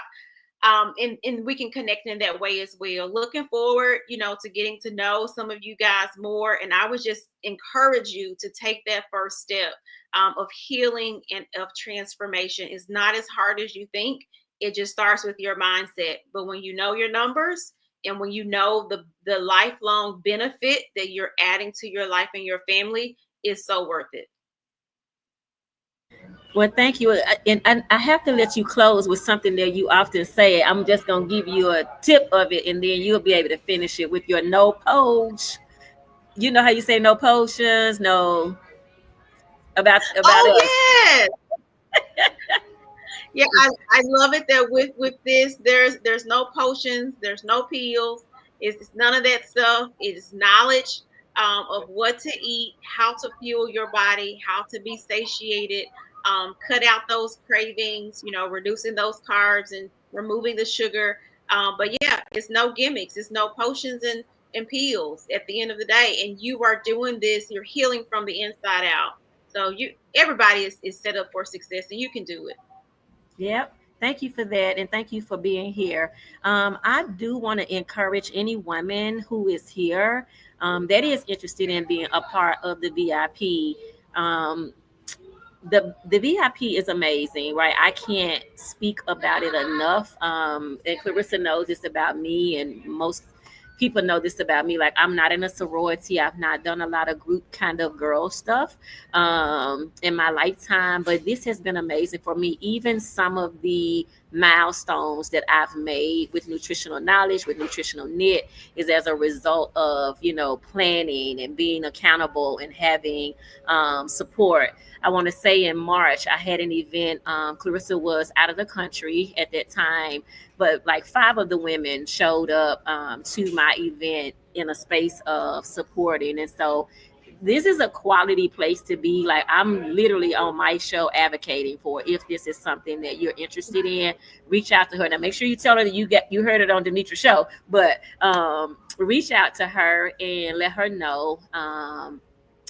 And we can connect in that way as well. Looking forward, to getting to know some of you guys more. And I would just encourage you to take that first step of healing and of transformation. It's not as hard as you think. It just starts with your mindset. But when you know your numbers and when you know the lifelong benefit that you're adding to your life and your family, it's so worth it. Well, thank you. And I have to let you close with something that you often say. I'm just going to give you a tip of it, and then you'll be able to finish it with your no poach. You know how you say no potions, no about Oh us. yes. Yeah, I love it that with this there's no potions, there's no pills, it's none of that stuff. It's knowledge of what to eat, how to fuel your body, how to be satiated, cut out those cravings, reducing those carbs and removing the sugar. But yeah, it's no gimmicks, it's no potions and pills at the end of the day. And you are doing this, you're healing from the inside out. So everybody is set up for success and you can do it. Yep. Thank you for that. And thank you for being here. I do want to encourage any woman who is here that is interested in being a part of the VIP. Um, the VIP is amazing, right? I can't speak about it enough. And Clarissa knows this about me, and most people know this about me. Like, I'm not in a sorority. I've not done a lot of group kind of girl stuff in my lifetime, but this has been amazing for me. Even some of the milestones that I've made with nutritional knowledge, with nutritional knit, is as a result of planning and being accountable and having support. I want to say in March, I had an event. Clarissa was out of the country at that time, but like five of the women showed up to my event in a space of supporting. And so this is a quality place to be. Like, I'm literally on my show advocating for, if this is something that you're interested in, reach out to her. Now make sure you tell her that you heard it on DeNitra show, but reach out to her and let her know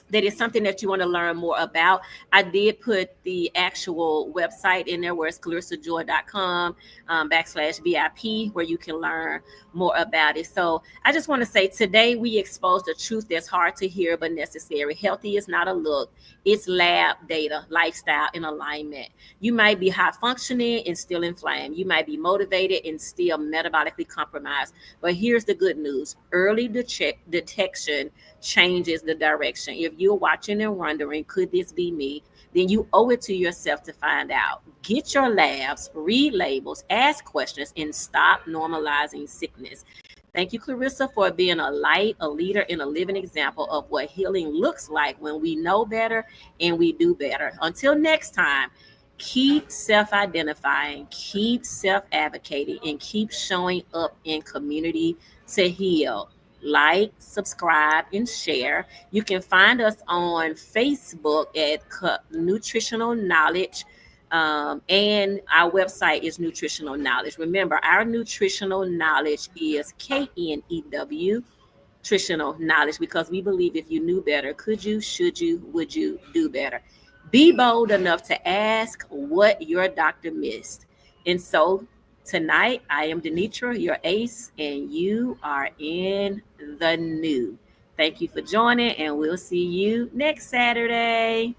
that is something that you want to learn more about. I did put the actual website in there, where it's clarissajoi.com /VIP, where you can learn more about it. So I just want to say, today we exposed a truth that's hard to hear but necessary. Healthy is not a look, it's lab data, lifestyle, and alignment. You might be high functioning and still inflamed. You might be motivated and still metabolically compromised. But here's the good news: early detection changes the direction. If you're watching and wondering, could this be me? Then you owe it to yourself to find out. Get your labs, read labels, ask questions, and stop normalizing sickness. Thank you, Clarissa, for being a light, a leader, and a living example of what healing looks like when we know better and we do better. Until next time, keep self-identifying, keep self-advocating, and keep showing up in community to heal. Like, subscribe, and share. You can find us on Facebook at Nutritional Knowledge, and our website is Nutritional Knowledge. Remember, our nutritional knowledge is KNEW, nutritional knowledge, because we believe if you knew better, could you, should you, would you do better? Be bold enough to ask what your doctor missed. And so tonight, I am DeNitra, your ace, and you are in the new. Thank you for joining, and we'll see you next Saturday.